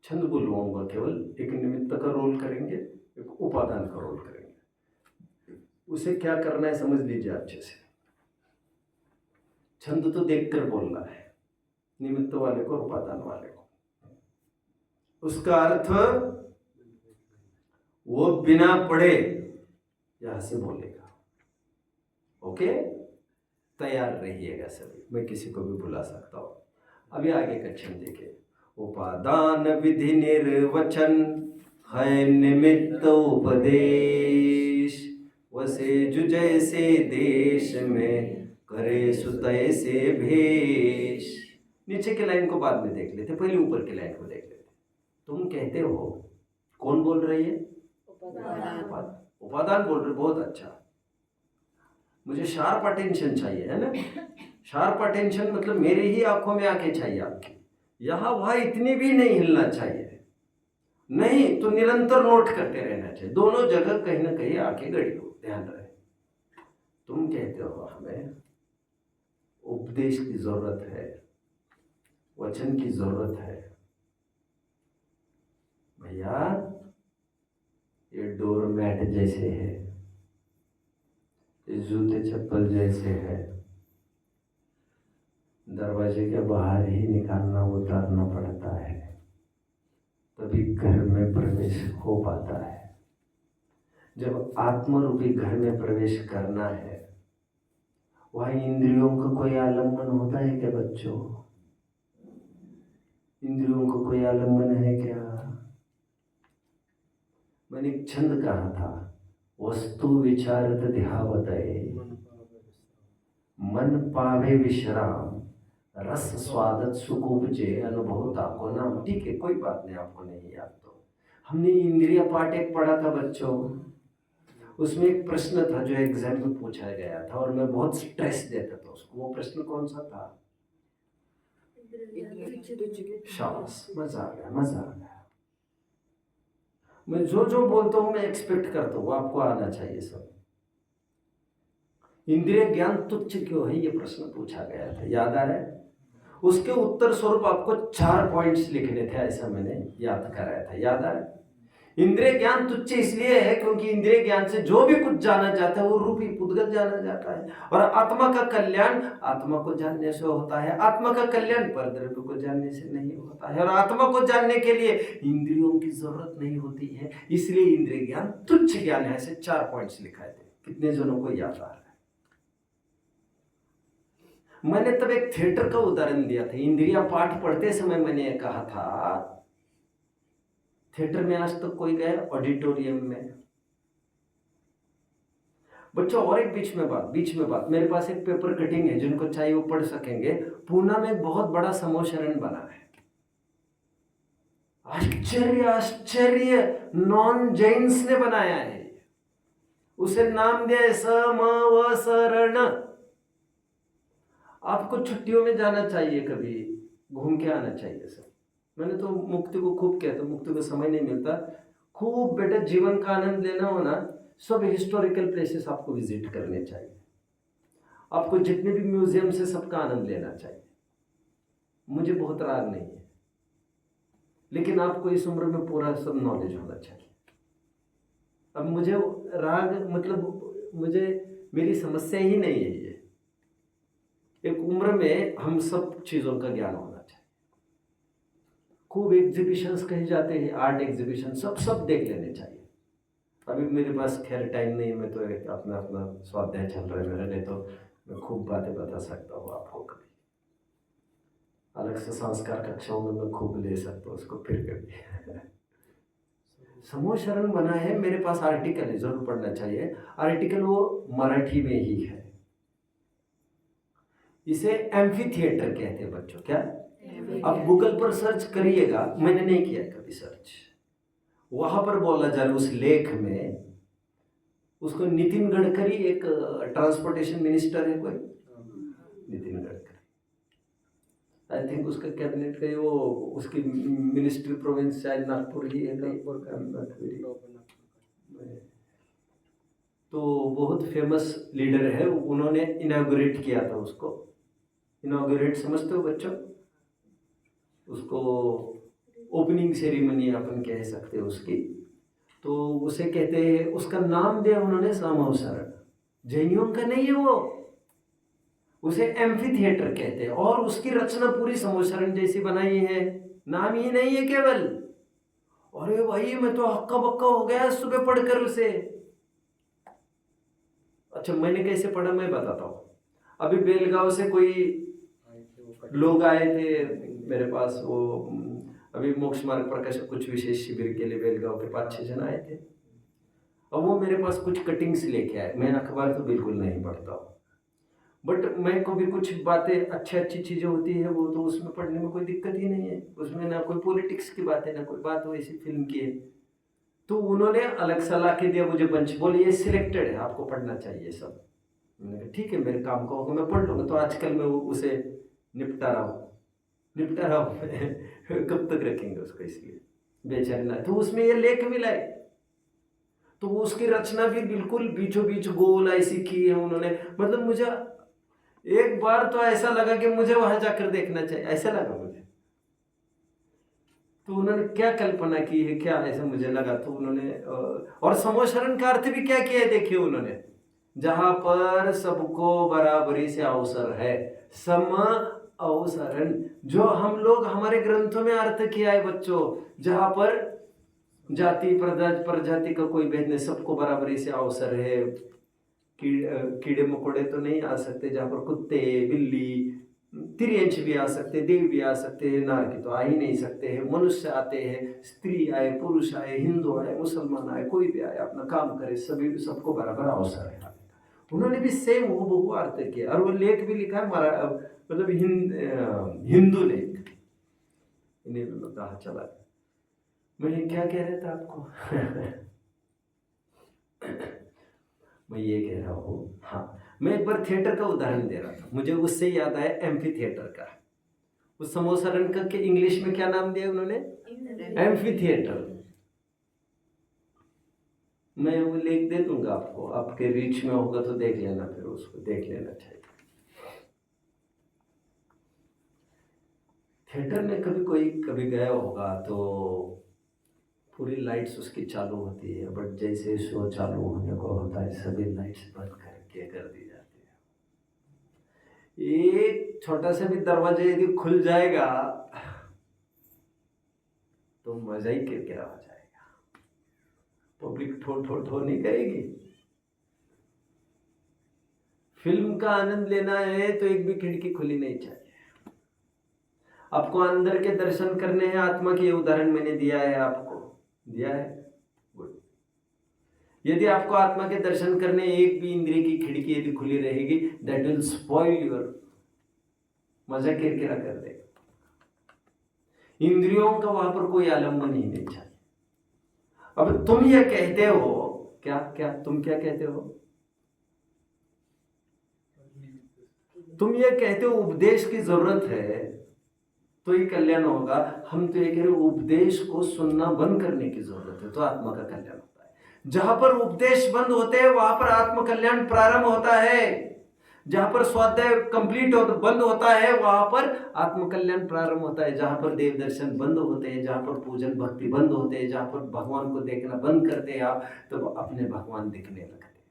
छंद बुलवाऊंगा। केवल एक निमित्त का रोल करेंगे, एक उपादान का रोल करेंगे। उसे क्या करना है समझ लीजिए अच्छे से। छंद तो देखकर बोलना है, निमित्त वाले को, उपादान वाले को। उसका अर्थ वो बिना पढ़े यहां से बोलेगा। ओके, तैयार रहिएगा सभी। मैं किसी को भी बुला सकता हूं। अभी आगे का छंद देखिए। उपादान विधि निर्वचन है निमित्त उपदेश, वसे जुजय से देश में करे सुतय से भेष। नीचे के लाइन को बाद में देख लेते, पहले ऊपर की लाइन को देख लेते। तुम कहते हो, कौन बोल रही है? उपादान बोल रहे। बहुत अच्छा। मुझे शार्प अटेंशन चाहिए, है ना? शार्प अटेंशन मतलब मेरी ही आंखों में आंखें चाहिए आपकी। यहां वहां इतनी भी नहीं हिलना चाहिए, नहीं तो निरंतर नोट करते रहना चाहिए। दोनों जगह कहीं ना कहीं आंखें गड़ी हो, ध्यान रहे। तुम कहते हो हमें उपदेश की जरूरत है, वचन की जरूरत है। भैया ये डोरमैट जैसे है, ये जूते चप्पल जैसे है, दरवाजे के बाहर ही निकालना उतारना पड़ता है, तभी घर में प्रवेश हो पाता है। जब आत्मरूपी घर में प्रवेश करना है, वहां इंद्रियों का कोई आलम्बन होता है क्या बच्चों? इंद्रियों का कोई आलम्बन है क्या? मैंने एक छंद कहा था, वस्तु विचारत ध्यावतये मन पावे विश्राम, रस स्वादत सुख उपजे अनुभव ताको नाम। ठीक है, कोई बात नहीं, आपको नहीं याद तो हमने इंद्रिय पाठ एक पढ़ा था बच्चों। उसमें एक प्रश्न था जो एग्जाम में पूछा गया था और मैं बहुत स्ट्रेस देता था उसको। वो प्रश्न कौन सा था? शाबाश, मजा आ गया, मजा आ गया। मैं जो जो बोलता हूं मैं एक्सपेक्ट करता हूं, आपको आना चाहिए सब। इंद्रिय ज्ञान तुच्छ क्यों है, ये प्रश्न पूछा गया था, याद आ रहा है? उसके उत्तर स्वरूप आपको 4 पॉइंट्स लिखने थे, ऐसा मैंने याद कराया था, याद आ रहा है? इंद्रिय ज्ञान तुच्छ इसलिए है क्योंकि इंद्रिय ज्ञान से जो भी कुछ जाना जाता है वो रूपी पुद्गल जाना जाता है, और आत्मा का कल्याण आत्मा को जानने से होता है। आत्मा का कल्याण परद्रव्य को जानने से नहीं होता है, और आत्मा को जानने के लिए इंद्रियों की जरूरत नहीं होती है। इसलिए इंद्रिय ज्ञान तुच्छ ज्ञान है। ऐसे 4 पॉइंट्स लिखाए थे। कितने जनों को याद आ रहा है? मैंने तब एक थिएटर का उदाहरण दिया था। इंद्रिया पाठ पढ़ते समय मैंने कहा था, थिएटर में आज तक कोई गया? ऑडिटोरियम में बच्चों। और एक बीच में बात, मेरे पास एक पेपर कटिंग है, जिनको चाहिए वो पढ़ सकेंगे। पूना में एक बहुत बड़ा समोशरण बना है। आश्चर्य आश्चर्य, नॉन जैन्स ने बनाया है। उसे नाम दिया है समवसरण। आपको छुट्टियों में जाना चाहिए, कभी घूम के आना चाहिए सर। मैंने तो मुक्ति को खूब कहता, मुक्ति को समय नहीं मिलता। खूब बेटा जीवन का आनंद लेना हो ना, सब हिस्टोरिकल प्लेसेस आपको विजिट करने चाहिए। आपको जितने भी म्यूजियम से सबका आनंद लेना चाहिए। मुझे बहुत राग नहीं है, लेकिन आपको इस उम्र में पूरा सब नॉलेज होना चाहिए। अब मुझे राग मतलब मेरी समस्या ही नहीं है ये। एक उम्र में हम सब चीजों का ज्ञान होना चाहिए। खूब एग्जीबिशंस कहे जाते हैं, आर्ट एग्जीबिशन, सब देख लेने चाहिए। अभी मेरे पास खैर टाइम नहीं है, मैं तो अपना स्वाध्याय चल रहा है मेरे लिए, तो मैं खूब बातें बता सकता हूँ आपको। कभी अलग से संस्कार कक्षाओं में मैं खूब ले सकता हूँ उसको फिर कभी। समोशरण बना है, मेरे पास आर्टिकल है, जरूर पढ़ना चाहिए। आर्टिकल वो मराठी में ही है। इसे एम्फी थिएटर कहते हैं बच्चों। क्या? अब गूगल पर सर्च करिएगा, मैंने नहीं किया कभी सर्च। वहां पर बोला जा रहा उस लेख में, उसको नितिन गडकरी, एक ट्रांसपोर्टेशन मिनिस्टर है कोई, नितिन गडकरी, आई थिंक उसका कैबिनेट का वो उसकी मिनिस्ट्री प्रोविंस शायद नागपुर ही है, तो बहुत फेमस लीडर है। उन्होंने इनॉग्रेट किया था उसको, इनॉग्रेट समझते हो बच्चों? उसको ओपनिंग सेरेमनी अपन कह सकते हैं उसकी। तो उसे कहते हैं, उसका नाम दिया उन्होंने समअवसरण। जैनियों का नहीं है वो, उसे एम्फी थिएटर कहते हैं। और उसकी रचना पूरी समअवसरण जैसी बनाई है, नाम ही नहीं है केवल। अरे भाई मैं तो हक्का बक्का हो गया सुबह पढ़कर उसे। अच्छा मैंने कैसे पढ़ा मैं बताता हूँ। अभी बेलगांव से कोई लोग आए थे मेरे पास, वो अभी मोक्ष मार्ग प्रकाश कुछ विशेष शिविर के लिए बेलगांव के 5-6 जन आए थे। अब वो मेरे पास कुछ कटिंग्स लेके आए। मैं अखबार तो बिल्कुल नहीं पढ़ता हूँ, बट मैं को भी कुछ बातें अच्छी चीज़ें होती है वो तो उसमें पढ़ने में कोई दिक्कत ही नहीं है। उसमें ना कोई पॉलिटिक्स की बात है ना कोई बात वैसी फिल्म की है। तो उन्होंने अलग सा ला के दिया मुझे बंच, बोले ये सिलेक्टेड है आपको पढ़ना चाहिए सब। मैंने कहा ठीक है मेरे काम का होगा मैं पढ़ लूँगा। तो आजकल मैं उसे निपटा रहा हूँ कब तक रखेंगे उसको, इसलिए बेचारे ना। तो उसमें ये लेख मिला है, तो वो उसकी रचना भी बिल्कुल बीचों बीच गोल ऐसी की है उन्होंने। मतलब मुझे एक बार तो ऐसा लगा कि मुझे वहां जाकर देखना चाहिए, ऐसा लगा मुझे। तो उन्होंने क्या कल्पना की है क्या, ऐसा मुझे लगा। तो उन्होंने और समअवसरण का अर्थ भी क्या किया है देखिए उन्होंने, जहां पर सबको बराबरी से अवसर है, सम अवसरण। जो हम लोग हमारे ग्रंथों में अर्थ किया है बच्चों, जहां पर जाति प्रजाति का कोई भेद नहीं, सबको बराबरी से अवसर है। कीड़े मकोड़े तो नहीं आ सकते, जहाँ पर कुत्ते बिल्ली तिर्यंश भी आ सकते, देव भी आ सकते हैं, नारकी तो आ ही नहीं सकते हैं। मनुष्य आते हैं, स्त्री आए, पुरुष आए, हिंदू आए, मुसलमान आए, कोई भी आए अपना काम करे, सभी सबको बराबर अवसर है। उन्होंने भी सेम हूबहू अर्थ किया। और वो लेख भी लिखा है मतलब हिंदू लेख। इन्हें भी कहा चला। मैं क्या कह रहा था आपको मैं ये कह रहा हूँ, हाँ मैं एक बार थिएटर का उदाहरण दे रहा था, मुझे उससे याद आया एम्फी थिएटर का। उस समोसरण का के इंग्लिश में क्या नाम दिया उन्होंने, एम्फी थिएटर। मैं वो लिख दे दूंगा आपको, आपके रीच में होगा तो देख लेना, फिर उसको देख लेना चाहिए। थिएटर में कभी गया होगा तो पूरी लाइट्स उसकी चालू होती है, बट जैसे शो चालू होने को होता है सभी लाइट्स बंद करके कर दी जाती है। एक छोटा सा भी दरवाजा यदि खुल जाएगा तो मजा ही किरकिरा हो जाएगा, पब्लिक ठो ठो ठो नहीं करेगी। फिल्म का आनंद लेना है तो एक भी खिड़की खुली नहीं चाहिए। आपको अंदर के दर्शन करने हैं आत्मा के, उदाहरण मैंने दिया है, आपको दिया है। गुड। यदि आपको आत्मा के दर्शन करने एक भी इंद्रिय की खिड़की यदि खुली रहेगी, दैट विल स्पॉइल योर, मजा किरकिरा कर देगा। इंद्रियों का वहां पर कोई आलम्बन ही नहीं चाहिए। अब तुम ये कहते हो क्या तुम क्या कहते हो, तुम ये कहते हो उपदेश की जरूरत है तो ही कल्याण होगा। हम तो ये कह रहे उपदेश को सुनना बंद करने की जरूरत है तो आत्मा का कल्याण होता है। जहां पर उपदेश बंद होते हैं वहां पर आत्म कल्याण प्रारंभ होता है। जहां पर स्वाध्याय कंप्लीट बंद होता है वहां पर आत्म कल्याण प्रारंभ होता है। जहां पर देव दर्शन बंद होते हैं, जहां पर पूजन भक्ति बंद होते हैं, जहां पर भगवान को देखना बंद करते हैं आप, तो अपने भगवान दिखने लगते हैं।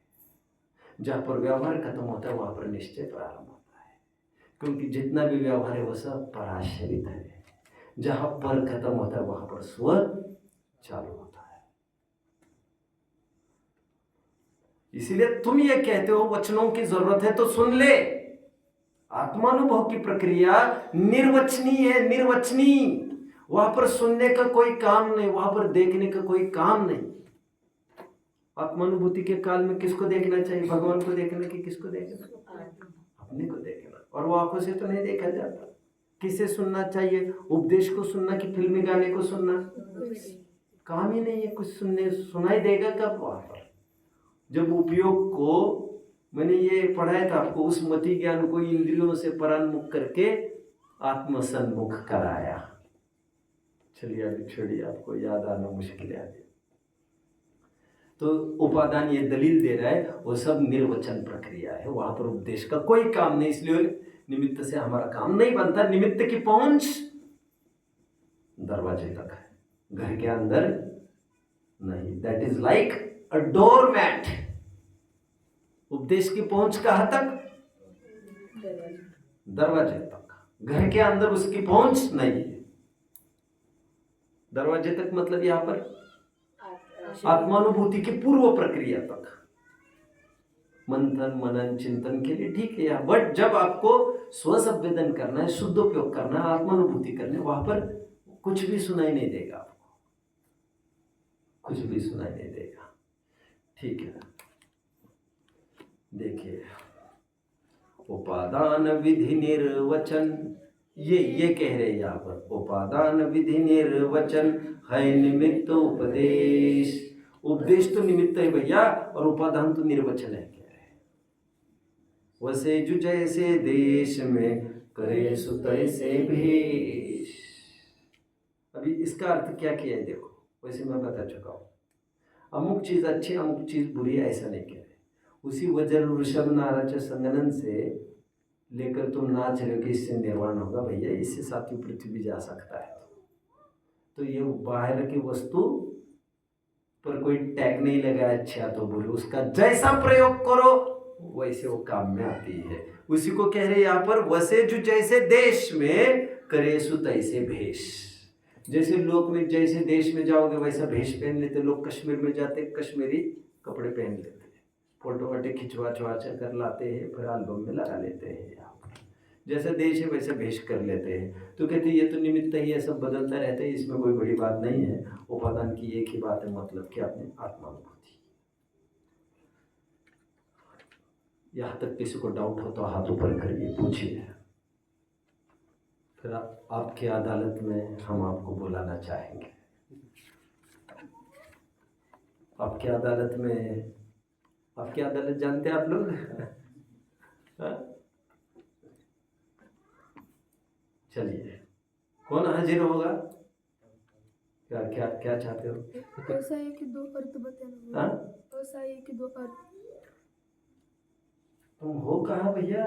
जहां पर व्यवहार खत्म होता है वहां पर निश्चय प्रारंभ होता है, क्योंकि जितना भी व्यवहार है वो सब पराश्रित है। जहां पर खत्म होता है वहां पर स्व चालू होता है। इसीलिए तुम ये कहते हो वचनों की जरूरत है तो सुन ले। आत्मानुभव की प्रक्रिया निर्वचनीय है, निर्वचनीय। वहां पर सुनने का कोई काम नहीं, वहां पर देखने का कोई काम नहीं। आत्मानुभूति के काल में किसको देखना चाहिए, भगवान को देखना कि किसको देखना, अपने को देखना। और वो आंखों से तो नहीं देखा जाता। किसे सुनना चाहिए, उपदेश को सुनना कि फिल्मी गाने को सुनना, काम ही नहीं है कुछ सुनने। सुनाई देगा कब, वहां पर जब उपयोग को, मैंने ये पढ़ाया था आपको, उस मति ज्ञान को इंद्रियों से परान्मुख करके आत्मसन्मुख कराया। चलिए अभी छोड़िए, आपको याद आना मुश्किल है। तो उपादान ये दलील दे रहा है वो सब निर्वचन प्रक्रिया है, वहां पर उपदेश का कोई काम नहीं। इसलिए निमित्त से हमारा काम नहीं बनता, निमित्त की पहुंच दरवाजे तक है, घर के अंदर नहीं। That is like a doormat. उपदेश की पहुंच कहां तक? दरवाजे तक। घर के अंदर उसकी पहुंच नहीं है। दरवाजे तक मतलब यहां पर आत्मानुभूति की पूर्व प्रक्रिया तक, मंथन मनन चिंतन के लिए ठीक है, बट जब आपको स्व संवेदन करना है, शुद्ध उपयोग करना है, आत्मानुभूति करनी है, वहां पर कुछ भी सुनाई नहीं देगा आपको, कुछ भी सुनाई नहीं देगा। ठीक है, देखिए उपादान विधि निर्वचन, ये कह रहे हैं यहाँ पर, उपादान विधि निर्वचन है निमित्त उपदेश। उपदेश तो निमित्त है भैया, और उपादान तो निर्वचन है, कह रहे हैं। वैसे जो जैसे देश में करे सो तैसे भेष। अभी इसका अर्थ क्या किया है देखो, वैसे मैं बता चुका हूँ। अमुक चीज अच्छी अमुक चीज बुरी ऐसा नहीं कह रहे। उसी वज्र वृषभ नाराज संगनन से लेकर तुम नाच रहे हो कि इससे निर्वाण होगा, भैया इससे सातवीं पृथ्वी भी जा सकता है। तो ये बाहर की वस्तु पर कोई टैग नहीं लगा अच्छा तो बुरी, उसका जैसा प्रयोग करो वैसे वो काम में आती है। उसी को कह रहे यहाँ पर, वसे जो जैसे देश में करे सो तैसे भेष। जैसे लोक में जैसे देश में जाओगे वैसा भेष पहन लेते लोग। कश्मीर में जाते कश्मीरी कपड़े पहन लेते हैं, फोटो वोटे खिंचवा कर लाते हैं, फिर एल्बम में लगा लेते हैं। यहाँ पर जैसा देश है वैसा भेष कर लेते हैं। तो कहते हैं ये तो निमित्त ही है, सब बदलता रहता है, इसमें कोई बड़ी बात नहीं है। उपादान की एक ही बात है, मतलब कि अपने आत्मानुभूति। यहाँ तक किसी को डाउट हो तो हाथ ऊपर करिए, पूछिए, फिर आपकी अदालत में हम आपको बुलाना चाहेंगे। आपकी अदालत में, आपकी अदालत जानते हैं आप लोग? चलिए, कौन हाजिर होगा? क्या क्या क्या चाहते हो? ऐसा है कि दो अर्थ बताना। ऐसा है कि दो अर्थ। तुम हो कहाँ भैया?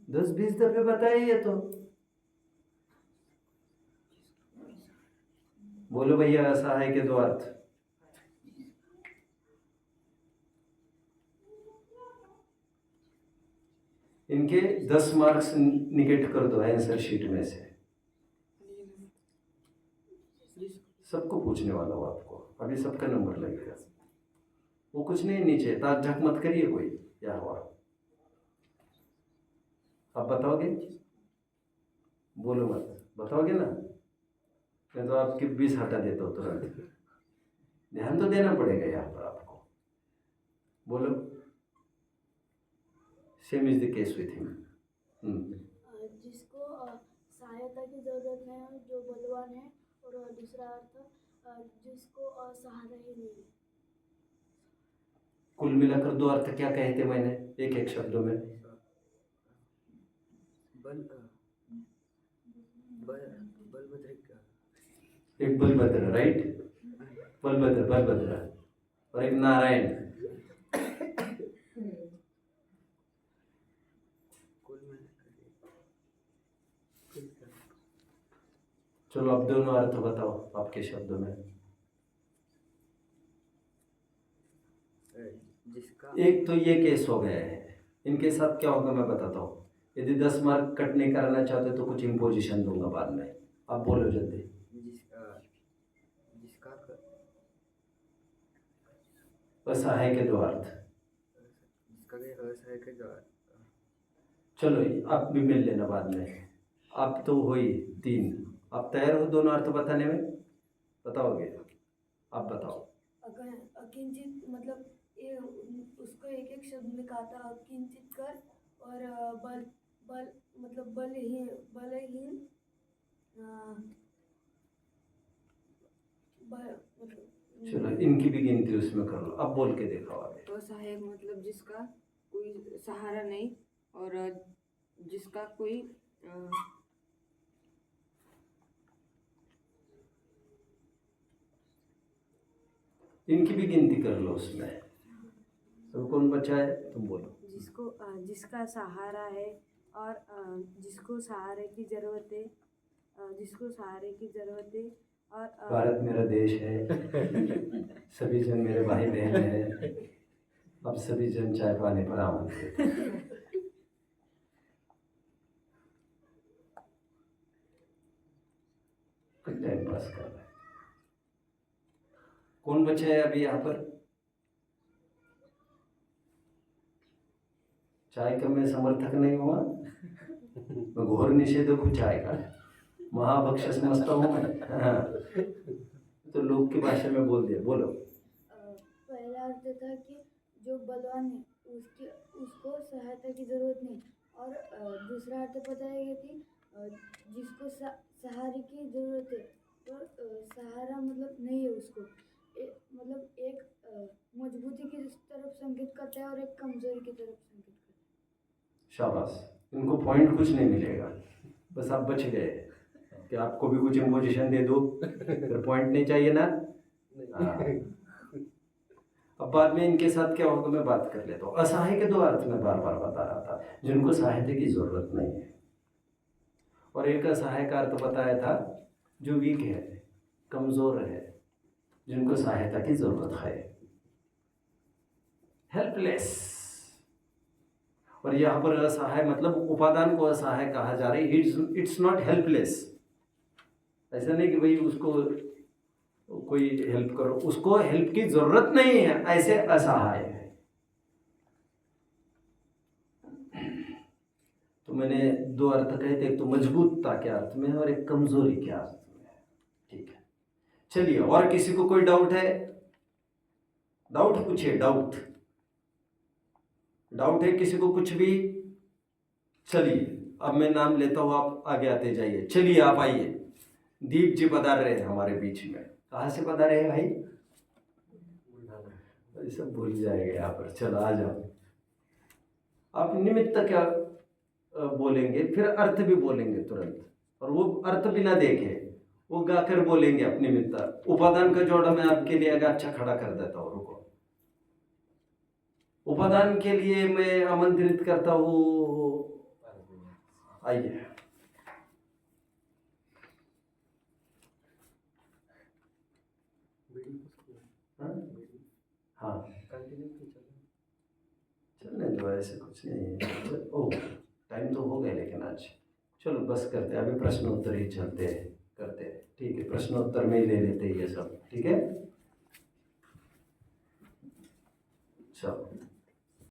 10-20 दफे बताइए ये तो। बोलो भैया, ऐसा है कि दो अर्थ? इनके 10 मार्क्स निगेट कर दो आंसर शीट में से। सबको पूछने वाला हो आपको, अभी सबका नंबर लगेगा। वो कुछ नहीं नीचे, ताक झक मत करिए कोई, क्या हुआ आप बताओगे? बोलो मत, बताओगे ना? मैं तो आपके 20 हटा देता हूँ तुरंत। ध्यान तो देना पड़ेगा यहाँ पर आपको। बोलो। Same is the case with him. जिसको सहायता की जरूरत है जो बलवान है, और दूसरा अर्थ जिसको सहारा ही नहीं है। कुल मिलाकर दो अर्थ क्या कहे थे मैंने एक एक शब्दों में? एक बलभद्र, राइट? बलभद्र और एक नारायण। चलो अब दोनों अर्थ बताओ आपके शब्दों में। एक तो ये केस हो गया है, इनके साथ क्या होगा मैं बताता हूँ। यदि 10 मार्क कट नहीं कराना चाहते तो कुछ इम्पोजिशन दूंगा बाद में। आप बोलो जल्दी। ऐसा है कि दो अर्थ? चलो आप भी मिल लेना बाद में। आप तो हुई 3, आप तैयार हो दोनों अर्थ बताने में? बताओगे? आप बताओ। अगर किंचित मतलब ये उसको एक एक शब्द में कहा था, किंचित कर, और बल मतलब बलहीन मतलब। चलो इनकी भी गिनती उसमें कर लो, अब बोल के देखो आगे। तो सहायक मतलब जिसका कोई सहारा नहीं, और जिसका कोई इनकी भी गिनती कर लो उसमें। सब कौन बचा है तुम बोलो। जिसका सहारा है और जिसको सहारे की ज़रूरत है, जिसको सहारे की ज़रूरत है और भारत मेरा देश है, सभी जन मेरे भाई बहन हैं, अब सभी जन चाय पाने पर आमंत्रित हैं। कुछ टाइम पास कर रहे हैं। कौन बचे है अभी यहाँ पर? चाय का मैं समर्थक नहीं हुआ, मैं घोर निषेधक हूँ चाय का, महाभक्ष्य समझता हूँ मैं। हाँ। तो लोग की भाषा में बोल दिया, बोलो। पहला अर्थ था कि जो बलवान है उसको सहायता की जरूरत नहीं, और दूसरा अर्थ पता है कि जिसको सहारे की जरूरत है तो सहारा मतलब नहीं है उसको, मतलब एक मजबूती की तरफ संकेत करता है और एक कमजोरी की तरफ संकेत करता है। शाबाश, इनको पॉइंट कुछ नहीं मिलेगा, बस आप बच गए कि आपको भी कुछ इम्पोजिशन दे दो, फिर पॉइंट नहीं चाहिए ना। हाँ। अब बाद में इनके साथ क्या होगा मैं बात कर लेता हूँ। असहाय के दो अर्थ में बार बार बता रहा था, जिनको सहायता की जरूरत नहीं है, और एक असहाय का अर्थ बताया था जो वीक है, कमजोर है, जिनको सहायता की जरूरत है, हेल्पलेस। और यहाँ पर असहाय मतलब उपादान को असहाय कहा जा रहा है। इट्स नॉट हेल्पलेस, ऐसा नहीं कि भाई उसको कोई हेल्प करो, उसको हेल्प की जरूरत नहीं है, ऐसे असहाय है। तो मैंने दो अर्थ कहे थे, एक तो मजबूतता के अर्थ में और एक कमजोरी के अर्थ में। ठीक है, चलिए, और किसी को कोई डाउट है? डाउट पूछिए, डाउट है किसी को कुछ भी? चलिए, अब मैं नाम लेता हूँ, आप आगे आते जाइए। चलिए आप आइए, दीप जी पधार रहे हैं हमारे बीच में। कहाँ से पधारे हैं भाई? सब भूल जाएगा यहाँ पर। चलो आ जाओ। आप निमित्त क्या बोलेंगे, फिर अर्थ भी बोलेंगे तुरंत, और वो अर्थ बिना देखे वो गाकर बोलेंगे अपनी निमित्त। उपादान का जोड़ा मैं आपके लिए अगर अच्छा खड़ा कर देता हूँ, रुको। उपादान के लिए मैं आमंत्रित करता हूँ, आइए। हाँ, चलने दो, ऐसे कुछ नहीं है। ओह, टाइम तो हो गया लेकिन आज। चलो बस करते हैं, अभी प्रश्नोत्तर ही चलते हैं, करते हैं। ठीक है, प्रश्नोत्तर में ही ले लेते हैं ये सब। ठीक है, चलो।